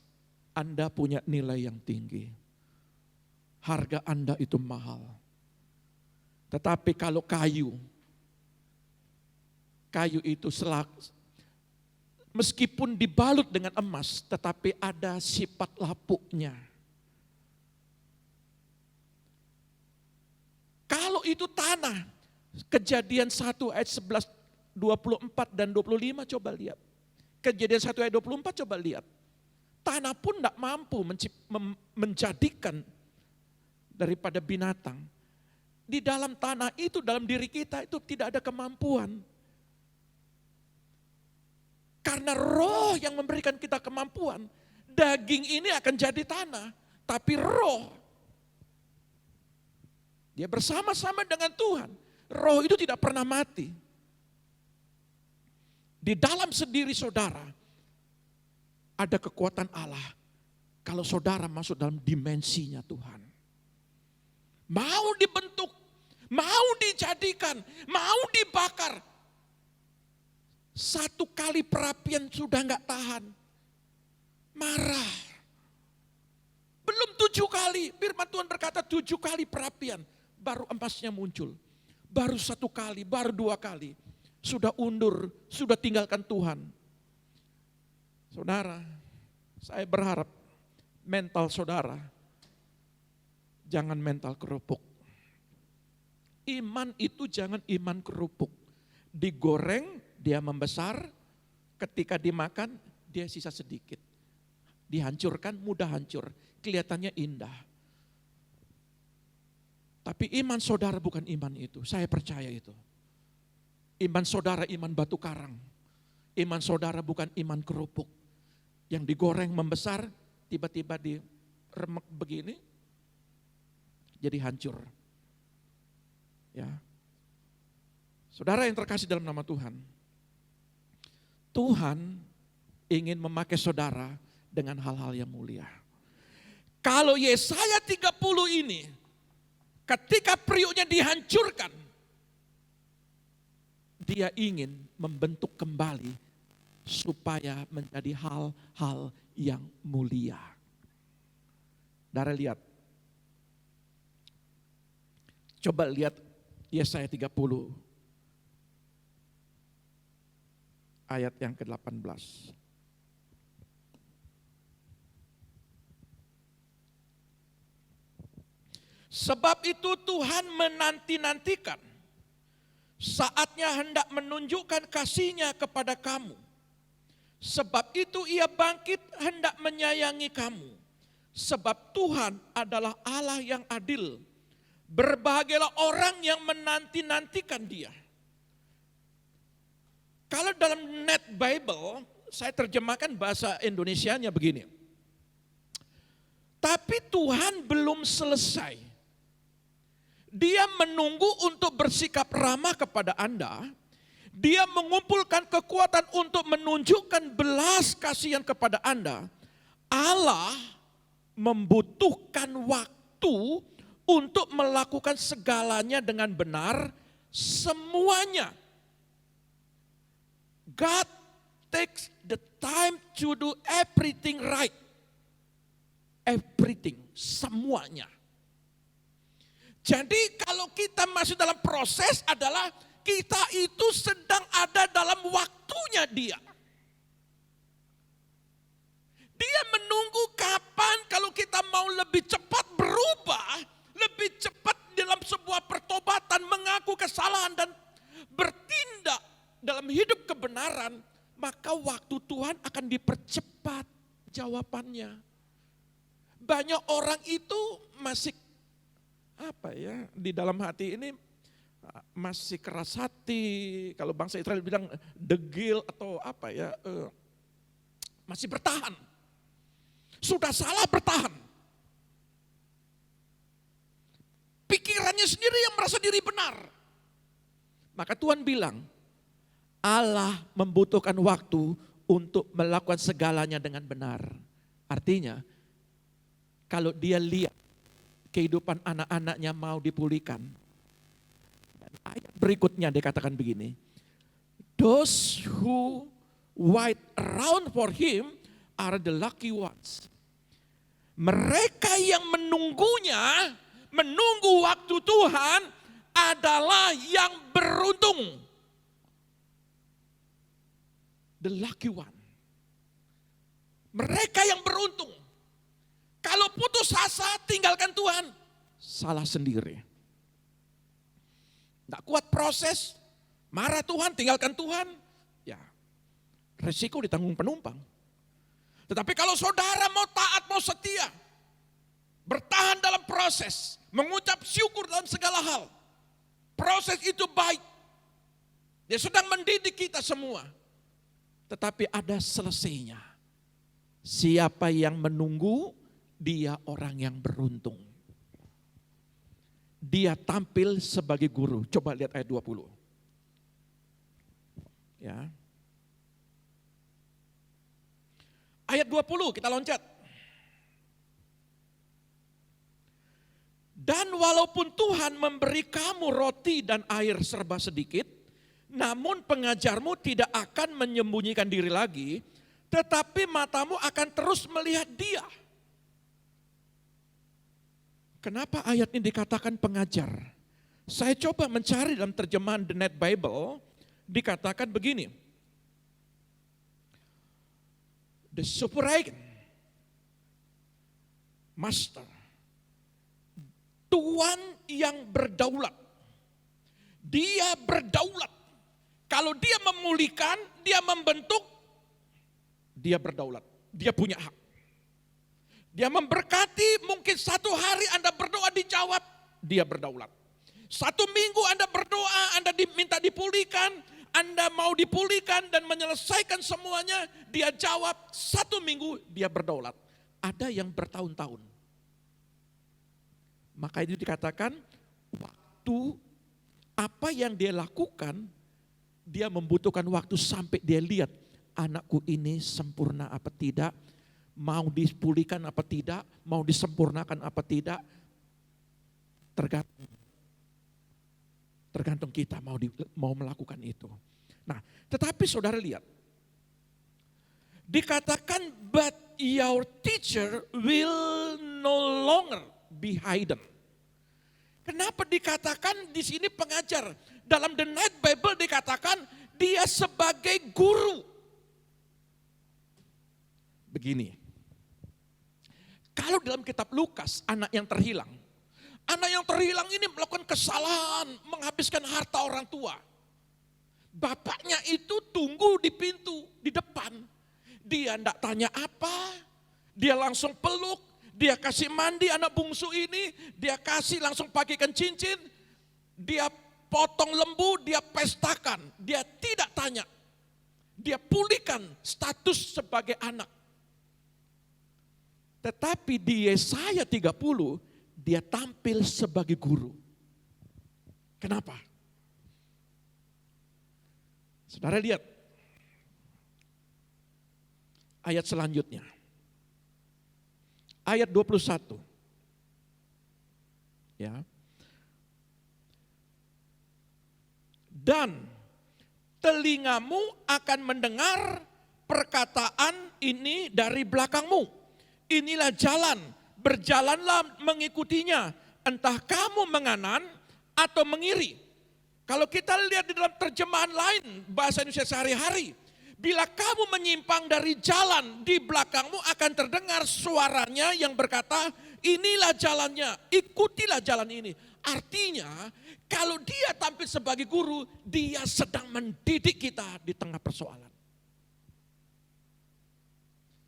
Anda punya nilai yang tinggi. Harga Anda itu mahal. Tetapi kalau kayu itu meskipun dibalut dengan emas, tetapi ada sifat lapuknya. Kalau itu tanah, Kejadian 1 ayat 11 24 dan 25 coba lihat. Kejadian 1 ayat 24 coba lihat. Tanah pun tidak mampu menjadikan daripada binatang. Di dalam tanah itu, dalam diri kita itu tidak ada kemampuan. Karena roh yang memberikan kita kemampuan, daging ini akan jadi tanah. Tapi roh, dia bersama-sama dengan Tuhan. Roh itu tidak pernah mati. Di dalam sendiri saudara, ada kekuatan Allah. Kalau saudara masuk dalam dimensinya Tuhan. Mau dibentuk, mau dijadikan, mau dibakar. Satu kali perapian sudah enggak tahan. Marah. Belum 7 kali, firman Tuhan berkata 7 kali perapian. Baru emasnya muncul. Baru 1 kali, baru 2 kali. Sudah undur, sudah tinggalkan Tuhan. Saudara, saya berharap mental saudara jangan mental kerupuk. Iman itu jangan iman kerupuk. Digoreng, dia membesar, ketika dimakan, dia sisa sedikit. Dihancurkan, mudah hancur. Kelihatannya indah. Tapi iman saudara bukan iman itu, saya percaya itu. Iman saudara iman batu karang. Iman saudara bukan iman kerupuk. Yang digoreng membesar, tiba-tiba diremek begini, jadi hancur. Ya. Saudara yang terkasih dalam nama Tuhan. Tuhan ingin memakai saudara dengan hal-hal yang mulia. Kalau Yesaya 30 ini, ketika periuknya dihancurkan, dia ingin membentuk kembali supaya menjadi hal-hal yang mulia. Saudara lihat. Coba lihat Yesaya 30 ayat yang ke-18. Sebab itu Tuhan menanti-nantikan saatnya hendak menunjukkan kasih-Nya kepada kamu. Sebab itu Ia bangkit hendak menyayangi kamu. Sebab Tuhan adalah Allah yang adil. Berbahagialah orang yang menanti-nantikan Dia. Kalau dalam Net Bible, saya terjemahkan bahasa Indonesianya begini. Tapi Tuhan belum selesai. Dia menunggu untuk bersikap ramah kepada Anda. Dia mengumpulkan kekuatan untuk menunjukkan belas kasihan kepada Anda. Allah membutuhkan waktu untuk melakukan segalanya dengan benar, semuanya. God takes the time to do everything right. Everything, semuanya. Jadi kalau kita masuk dalam proses adalah kita itu sedang ada dalam waktunya Dia. Dia menunggu kapan kalau kita mau lebih cepat berubah, lebih cepat dalam sebuah pertobatan, mengaku kesalahan dan bertindak dalam hidup kebenaran, maka waktu Tuhan akan dipercepat jawabannya. Banyak orang itu masih di dalam hati ini masih keras hati. Kalau bangsa Israel bilang degil atau masih bertahan. Sudah salah bertahan. Pikirannya sendiri yang merasa diri benar. Maka Tuhan bilang, Allah membutuhkan waktu untuk melakukan segalanya dengan benar. Artinya, kalau Dia lihat kehidupan anak-anaknya mau dipulihkan. Dan ayat berikutnya dikatakan begini. Those who wait around for Him are the lucky ones. Mereka yang menunggunya, menunggu waktu Tuhan adalah yang beruntung. The lucky one. Mereka yang beruntung. Kalau putus asa, tinggalkan Tuhan. Salah sendiri. Tidak kuat proses, marah Tuhan, tinggalkan Tuhan, ya resiko ditanggung penumpang. Tetapi kalau saudara mau taat, mau setia, bertahan dalam proses, mengucap syukur dalam segala hal, proses itu baik. Dia sedang mendidik kita semua. Tetapi ada selesainya. Siapa yang menunggu, dia orang yang beruntung. Dia tampil sebagai guru. Coba lihat ayat 20. Ya. Ayat 20 kita loncat. Dan walaupun Tuhan memberi kamu roti dan air serba sedikit, namun pengajarmu tidak akan menyembunyikan diri lagi, tetapi matamu akan terus melihat Dia. Kenapa ayat ini dikatakan pengajar? Saya coba mencari dalam terjemahan The Net Bible, dikatakan begini. The Sovereign Master, Tuhan yang berdaulat. Dia berdaulat. Kalau dia memulihkan, dia membentuk, dia berdaulat. Dia punya hak. Dia memberkati, mungkin satu hari Anda berdoa dijawab, dia berdaulat. Satu minggu Anda berdoa, Anda diminta dipulihkan, Anda mau dipulihkan dan menyelesaikan semuanya, dia jawab, satu minggu dia berdaulat. Ada yang bertahun-tahun. Maka itu dikatakan, waktu apa yang dia lakukan, dia membutuhkan waktu sampai dia lihat anakku ini sempurna apa tidak, mau dipulihkan apa tidak, mau disempurnakan apa tidak, tergantung kita mau melakukan itu. Nah, tetapi saudara lihat, dikatakan but your teacher will no longer be hidden. Kenapa dikatakan di sini pengajar? Dalam The Net Bible dikatakan dia sebagai guru. Begini, kalau dalam kitab Lukas anak yang terhilang ini melakukan kesalahan, menghabiskan harta orang tua. Bapaknya itu tunggu di pintu, di depan. Dia tidak tanya apa, dia langsung peluk, dia kasih mandi anak bungsu ini, dia kasih langsung pakaikan cincin, dia potong lembu, dia pestakan, dia tidak tanya. Dia pulihkan status sebagai anak. Tetapi di Yesaya 30, dia tampil sebagai guru. Kenapa? Saudara lihat ayat selanjutnya. Ayat 21. Ya. Dan telingamu akan mendengar perkataan ini dari belakangmu. Inilah jalan, berjalanlah mengikutinya. Entah kamu menganan atau mengiri. Kalau kita lihat di dalam terjemahan lain, bahasa Indonesia sehari-hari. Bila kamu menyimpang dari jalan, di belakangmu akan terdengar suaranya yang berkata, inilah jalannya, ikutilah jalan ini. Artinya, kalau dia tampil sebagai guru, dia sedang mendidik kita di tengah persoalan.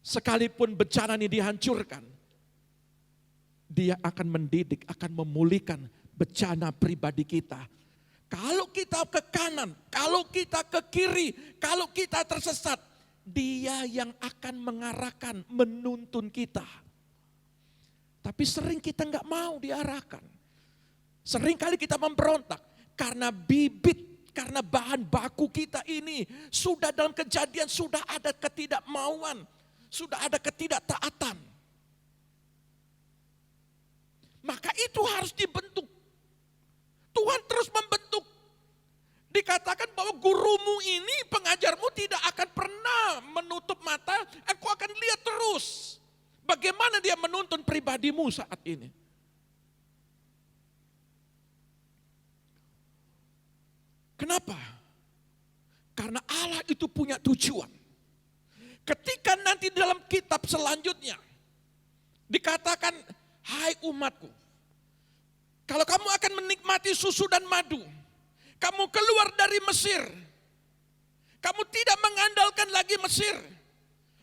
Sekalipun bencana ini dihancurkan, dia akan mendidik, akan memulihkan bencana pribadi kita. Kalau kita ke kanan, kalau kita ke kiri, kalau kita tersesat, dia yang akan mengarahkan, menuntun kita. Tapi sering kita nggak mau diarahkan. Sering kali kita memberontak karena bibit, karena bahan baku kita ini sudah dalam kejadian, sudah ada ketidakmauan, sudah ada ketidaktaatan. Maka itu harus dibentuk. Tuhan terus membentuk. Dikatakan bahwa gurumu ini, pengajarmu tidak akan pernah menutup mata, aku akan lihat terus. Bagaimana dia menuntun pribadimu saat ini. Kenapa? Karena Allah itu punya tujuan. Ketika nanti dalam kitab selanjutnya, dikatakan, hai umatku, kalau kamu akan menikmati susu dan madu, Kamu keluar dari Mesir. Kamu tidak mengandalkan lagi Mesir.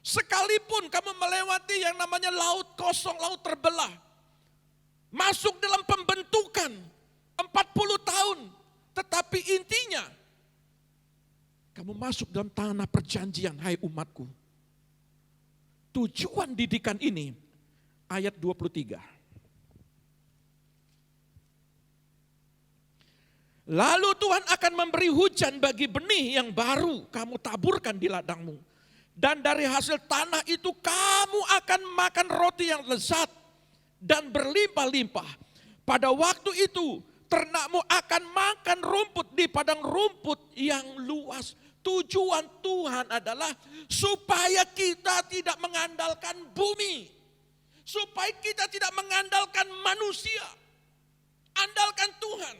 Sekalipun kamu melewati yang namanya laut kosong, laut terbelah. Masuk dalam pembentukan 40 tahun. Tetapi intinya, kamu masuk dalam tanah perjanjian, hai umatku. Tujuan didikan ini, ayat 23. Lalu Tuhan akan memberi hujan bagi benih yang baru kamu taburkan di ladangmu. Dan dari hasil tanah itu kamu akan makan roti yang lezat dan berlimpah-limpah. Pada waktu itu ternakmu akan makan rumput di padang rumput yang luas. Tujuan Tuhan adalah supaya kita tidak mengandalkan bumi. Supaya kita tidak mengandalkan manusia. Andalkan Tuhan.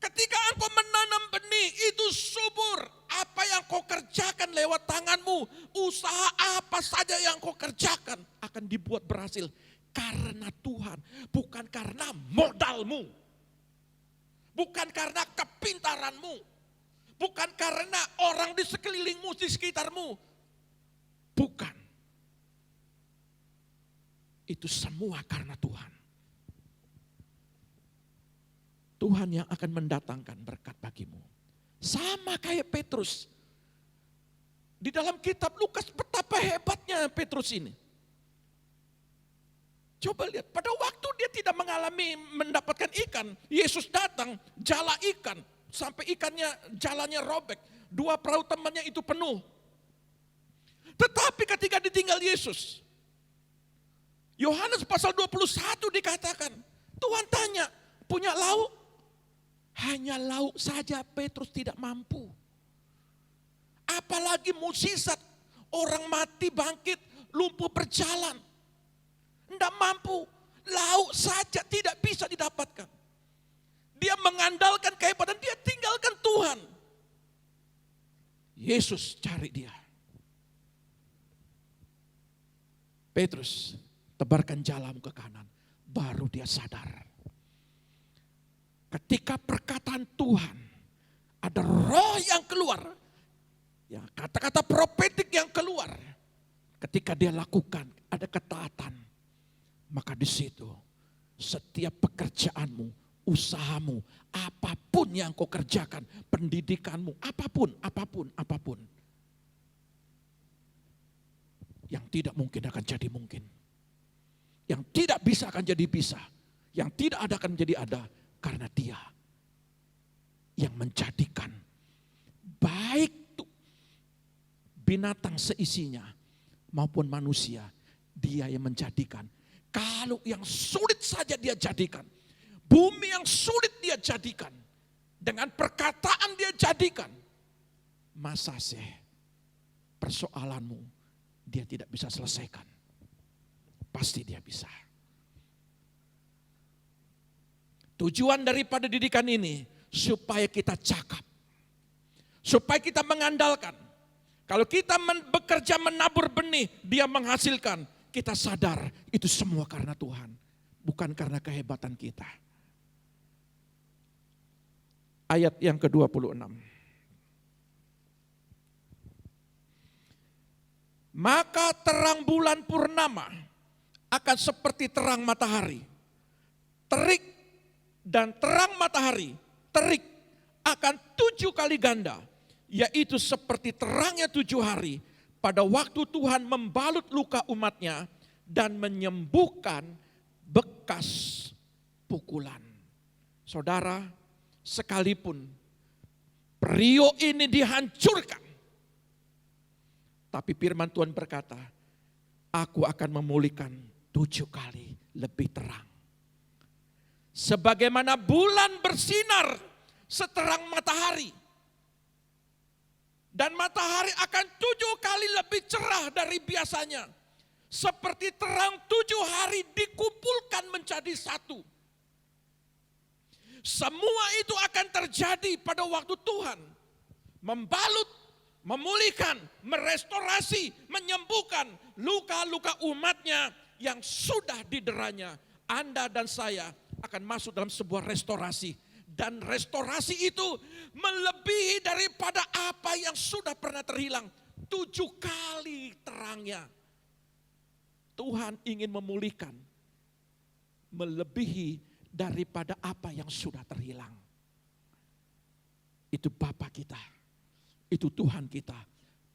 Ketika engkau menanam benih itu subur. Apa yang kau kerjakan lewat tanganmu. Usaha apa saja yang kau kerjakan akan dibuat berhasil. Karena Tuhan. Bukan karena modalmu. Bukan karena kepintaranmu. Bukan karena orang di sekelilingmu, di sekitarmu. Bukan. Itu semua karena Tuhan. Tuhan yang akan mendatangkan berkat bagimu. Sama kayak Petrus. Di dalam kitab Lukas betapa hebatnya Petrus ini. Coba lihat, pada waktu dia tidak mengalami mendapatkan ikan, Yesus datang, jala ikan. Sampai ikannya, jalannya robek. 2 perahu temannya itu penuh. Tetapi ketika ditinggal Yesus, Yohanes pasal 21 dikatakan, Tuhan tanya, punya lauk? Hanya lauk saja Petrus tidak mampu. Apalagi mukjizat, orang mati bangkit, lumpuh berjalan. Tidak mampu, lauk saja tidak bisa didapatkan. Dia mengandalkan kehebatan, dia tinggalkan Tuhan. Yesus cari dia. Petrus, tebarkan jalamu ke kanan. Baru dia sadar. Ketika perkataan Tuhan, ada roh yang keluar. Ya, kata-kata profetik yang keluar. Ketika dia lakukan, ada ketaatan. Maka di situ, setiap pekerjaanmu, usahamu, apapun yang kau kerjakan, pendidikanmu, apapun. Yang tidak mungkin akan jadi mungkin. Yang tidak bisa akan jadi bisa. Yang tidak ada akan menjadi ada. Karena dia yang menjadikan baik binatang seisinya maupun manusia. Dia yang menjadikan. Kalau yang sulit saja dia jadikan. Bumi yang sulit dia jadikan. Dengan perkataan dia jadikan. Masa sih persoalanmu dia tidak bisa selesaikan? Pasti dia bisa. Tujuan daripada didikan ini supaya kita cakap. Supaya kita mengandalkan. Kalau kita bekerja menabur benih, dia menghasilkan. Kita sadar itu semua karena Tuhan. Bukan karena kehebatan kita. Ayat yang ke-26. Maka terang bulan purnama akan seperti terang matahari. Terik dan terang matahari, terik akan 7 kali ganda. Yaitu seperti terangnya 7 hari pada waktu Tuhan membalut luka umatnya dan menyembuhkan bekas pukulan. Saudara, sekalipun periuk ini dihancurkan, tapi firman Tuhan berkata, aku akan memulihkan 7 kali lebih terang. Sebagaimana bulan bersinar seterang matahari. Dan matahari akan 7 kali lebih cerah dari biasanya. Seperti terang 7 hari dikumpulkan menjadi satu. Semua itu akan terjadi pada waktu Tuhan membalut, memulihkan, merestorasi, menyembuhkan luka-luka umatnya yang sudah dideranya. Anda dan saya akan masuk dalam sebuah restorasi. Dan restorasi itu melebihi daripada apa yang sudah pernah terhilang. 7 kali terangnya. Tuhan ingin memulihkan. Melebihi daripada apa yang sudah terhilang. Itu Bapa kita. Itu Tuhan kita.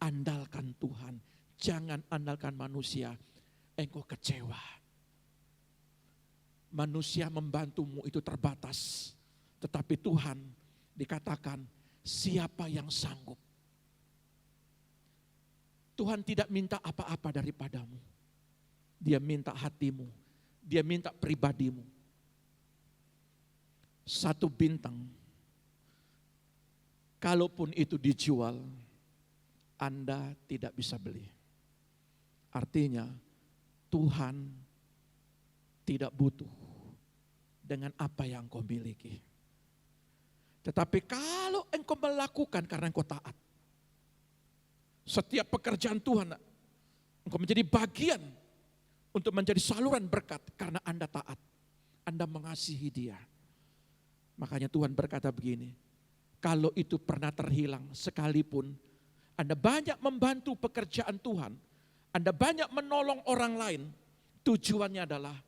Andalkan Tuhan. Jangan andalkan manusia. Engkau kecewa. Manusia membantumu itu terbatas. Tetapi Tuhan dikatakan siapa yang sanggup. Tuhan tidak minta apa-apa daripadamu. Dia minta hatimu. Dia minta pribadimu. 1 bintang. Kalaupun itu dijual, Anda tidak bisa beli. Artinya Tuhan tidak butuh dengan apa yang kau miliki. Tetapi kalau engkau melakukan karena engkau taat. Setiap pekerjaan Tuhan, engkau menjadi bagian untuk menjadi saluran berkat karena Anda taat. Anda mengasihi Dia. Makanya Tuhan berkata begini, kalau itu pernah terhilang sekalipun, Anda banyak membantu pekerjaan Tuhan, Anda banyak menolong orang lain, tujuannya adalah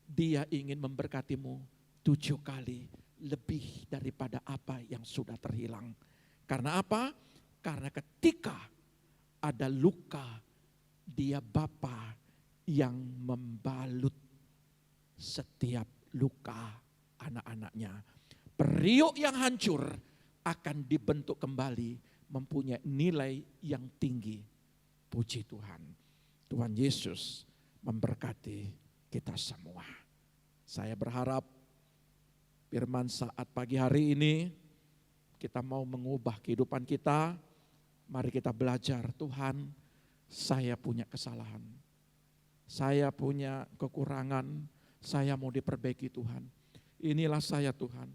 Dia ingin memberkatimu 7 kali lebih daripada apa yang sudah terhilang. Karena apa? Karena ketika ada luka, Dia Bapa yang membalut setiap luka anak-anaknya. Periuk yang hancur akan dibentuk kembali mempunyai nilai yang tinggi. Puji Tuhan. Tuhan Yesus memberkati kita semua. Saya berharap firman saat pagi hari ini kita mau mengubah kehidupan kita. Mari kita belajar, Tuhan, saya punya kesalahan. Saya punya kekurangan, saya mau diperbaiki Tuhan. Inilah saya Tuhan.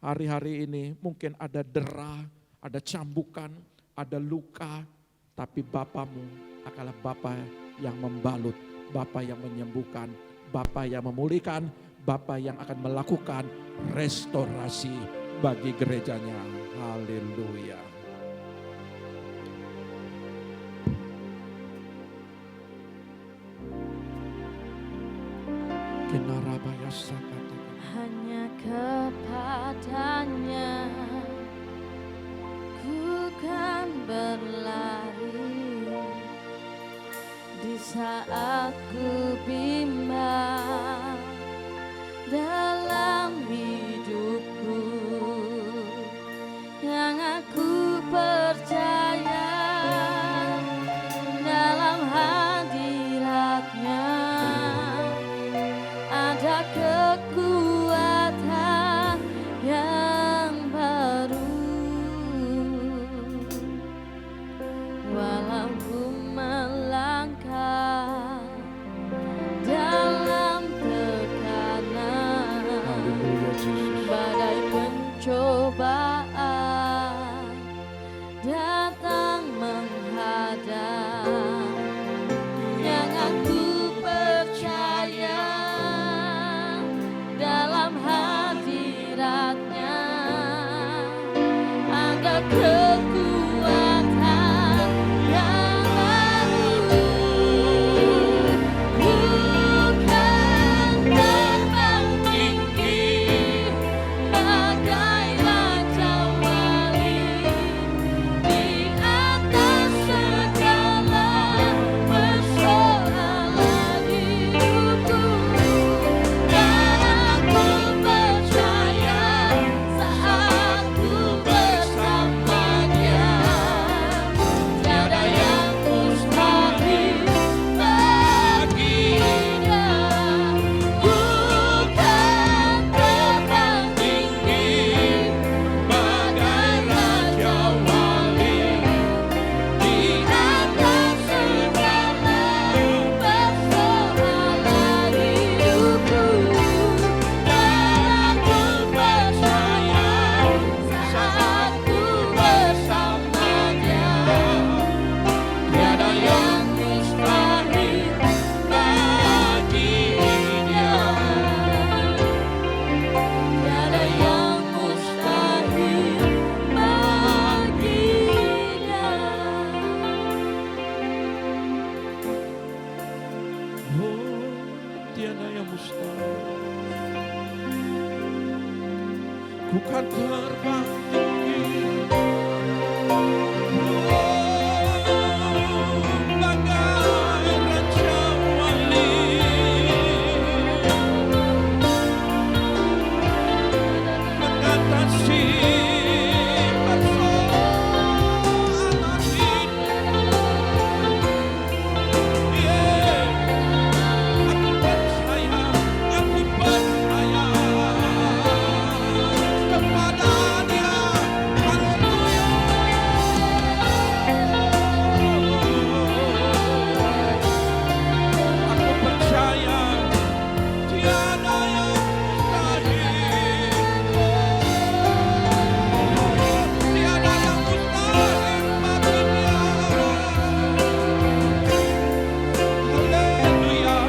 Hari-hari ini mungkin ada dera, ada cambukan, ada luka, tapi Bapamu adalah Bapa yang membalut, Bapa yang menyembuhkan, Bapa yang memulihkan, Bapa yang akan melakukan restorasi bagi gerejanya. Haleluya. Kenarabaya sakata. Hanya kepadanya ku kan berlari di saat ku bimbang dalam hidupku, yang aku percaya dalam hadiratnya ada kekuatan yang baru. Walau ku melangkah Ku kan terbang tinggi, bagai Raja Wali, mengatasi persoalan hidup. Aku percaya kepada-Nya. Haleluya. Aku percaya tiada yang mustahil. Tiada yang mustahil baginya. Haleluya.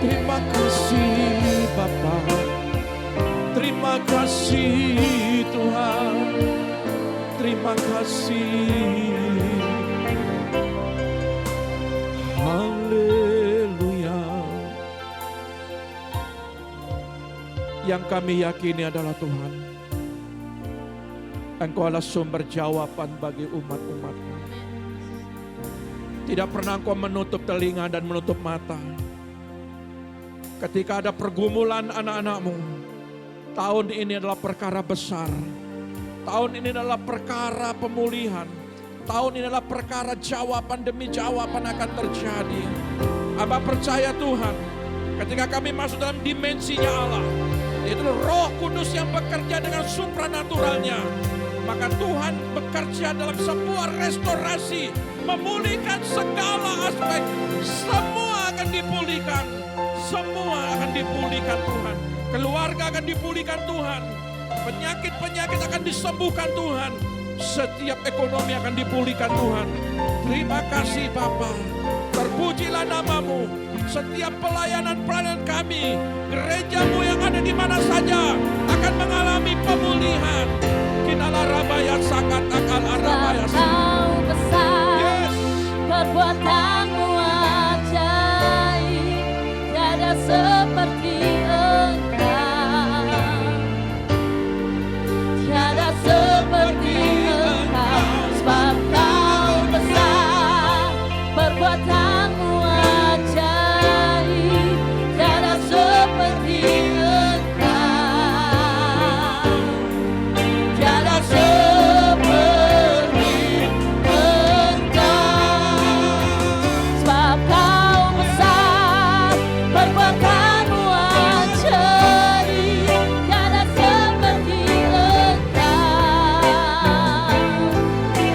Terima kasih Bapa, terima kasih Tuhan, terima kasih. Haleluya. Yang kami yakini adalah Tuhan, Engkau adalah sumber jawaban bagi umat-umat-Mu. Tidak pernah Engkau menutup telinga dan menutup mata. Ketika ada pergumulan anak-anak-Mu, tahun ini adalah perkara besar. Tahun ini adalah perkara pemulihan. Tahun ini adalah perkara jawaban demi jawaban akan terjadi. Aba percaya Tuhan, ketika kami masuk dalam dimensinya Allah, yaitu Roh Kudus yang bekerja dengan supranaturalnya, maka Tuhan bekerja dalam sebuah restorasi, memulihkan segala aspek. Semua akan dipulihkan. Semua akan dipulihkan Tuhan. Keluarga akan dipulihkan Tuhan. Penyakit-penyakit akan disembuhkan Tuhan. Setiap ekonomi akan dipulihkan Tuhan. Terima kasih Bapa. Terpujilah nama-Mu. Setiap pelayanan-pelayanan kami, gereja-Mu yang ada di mana saja akan mengalami pemulihan. Kinala rabaya sakat akal arabaya. Kau besar, Yes. perbuatanmu ajaib, tiada seperti Engkau, tiada seperti Engkau, sebab Kau besar, perbuatanmu ajaib, tiada seperti Engkau, tiada seperti Engkau, sebab Kau besar, perbuatanmu ajaib, tiada seperti Engkau,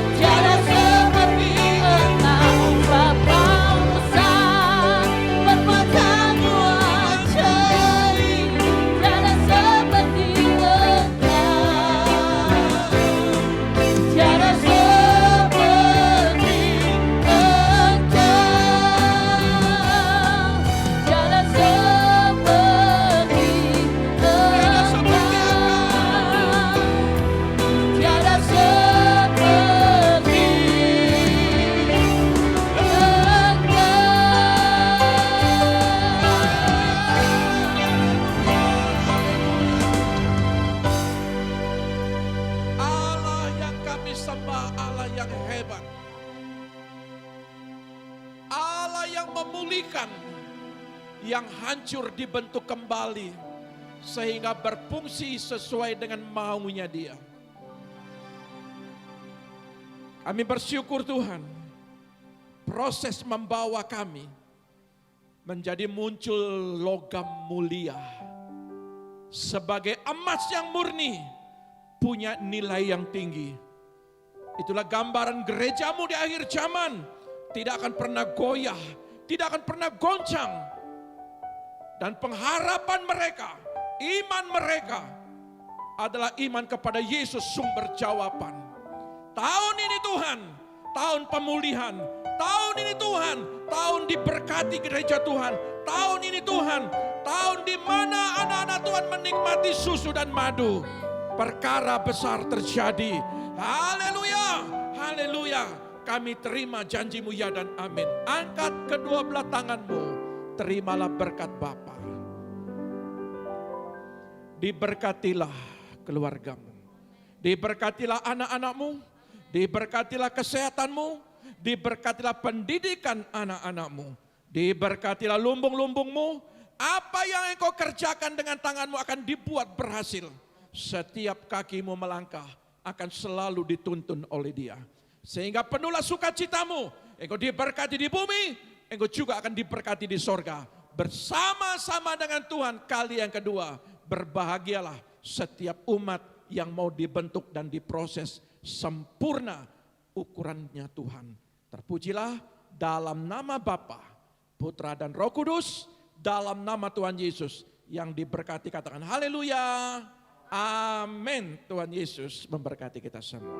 tiada seperti Engkau, sebab Kau besar, perbuatanmu ajaib, tiada seperti Engkau, tiada seperti Engkau, tiada seperti Engkau, tiada seperti Allah yang kami sembah, Allah yang hebat. Allah yang memulihkan, yang hancur dibentuk kembali sehingga berfungsi sesuai dengan maunya Dia. Kami bersyukur Tuhan, proses membawa kami menjadi muncul logam mulia sebagai emas yang murni, punya nilai yang tinggi. Itulah gambaran gereja-Mu di akhir zaman. Tidak akan pernah goyah, tidak akan pernah goncang. Dan pengharapan mereka, iman mereka adalah iman kepada Yesus sumber jawaban. Tahun ini Tuhan, tahun pemulihan. Tahun ini Tuhan, tahun diberkati gereja Tuhan. Tahun ini Tuhan, tahun di mana anak-anak Tuhan menikmati susu dan madu. perkara besar terjadi. Haleluya, haleluya. Kami terima janji-Mu ya dan amin. Angkat kedua belah tanganmu, terimalah berkat Bapa. Diberkatilah keluargamu, diberkatilah anak-anakmu, diberkatilah kesehatanmu, diberkatilah pendidikan anak-anakmu, diberkatilah lumbung-lumbungmu. Apa yang engkau kerjakan dengan tanganmu akan dibuat berhasil. Setiap kakimu melangkah akan selalu dituntun oleh Dia. Sehingga penuhlah sukacitamu. Engkau diberkati di bumi, engkau juga akan diberkati di sorga. Bersama-sama dengan Tuhan kali yang kedua. Berbahagialah setiap umat yang mau dibentuk dan diproses sempurna ukurannya Tuhan. Terpujilah dalam nama Bapa, Putra dan Roh Kudus, dalam nama Tuhan Yesus yang diberkati, katakan haleluya, amin. Tuhan Yesus memberkati kita semua.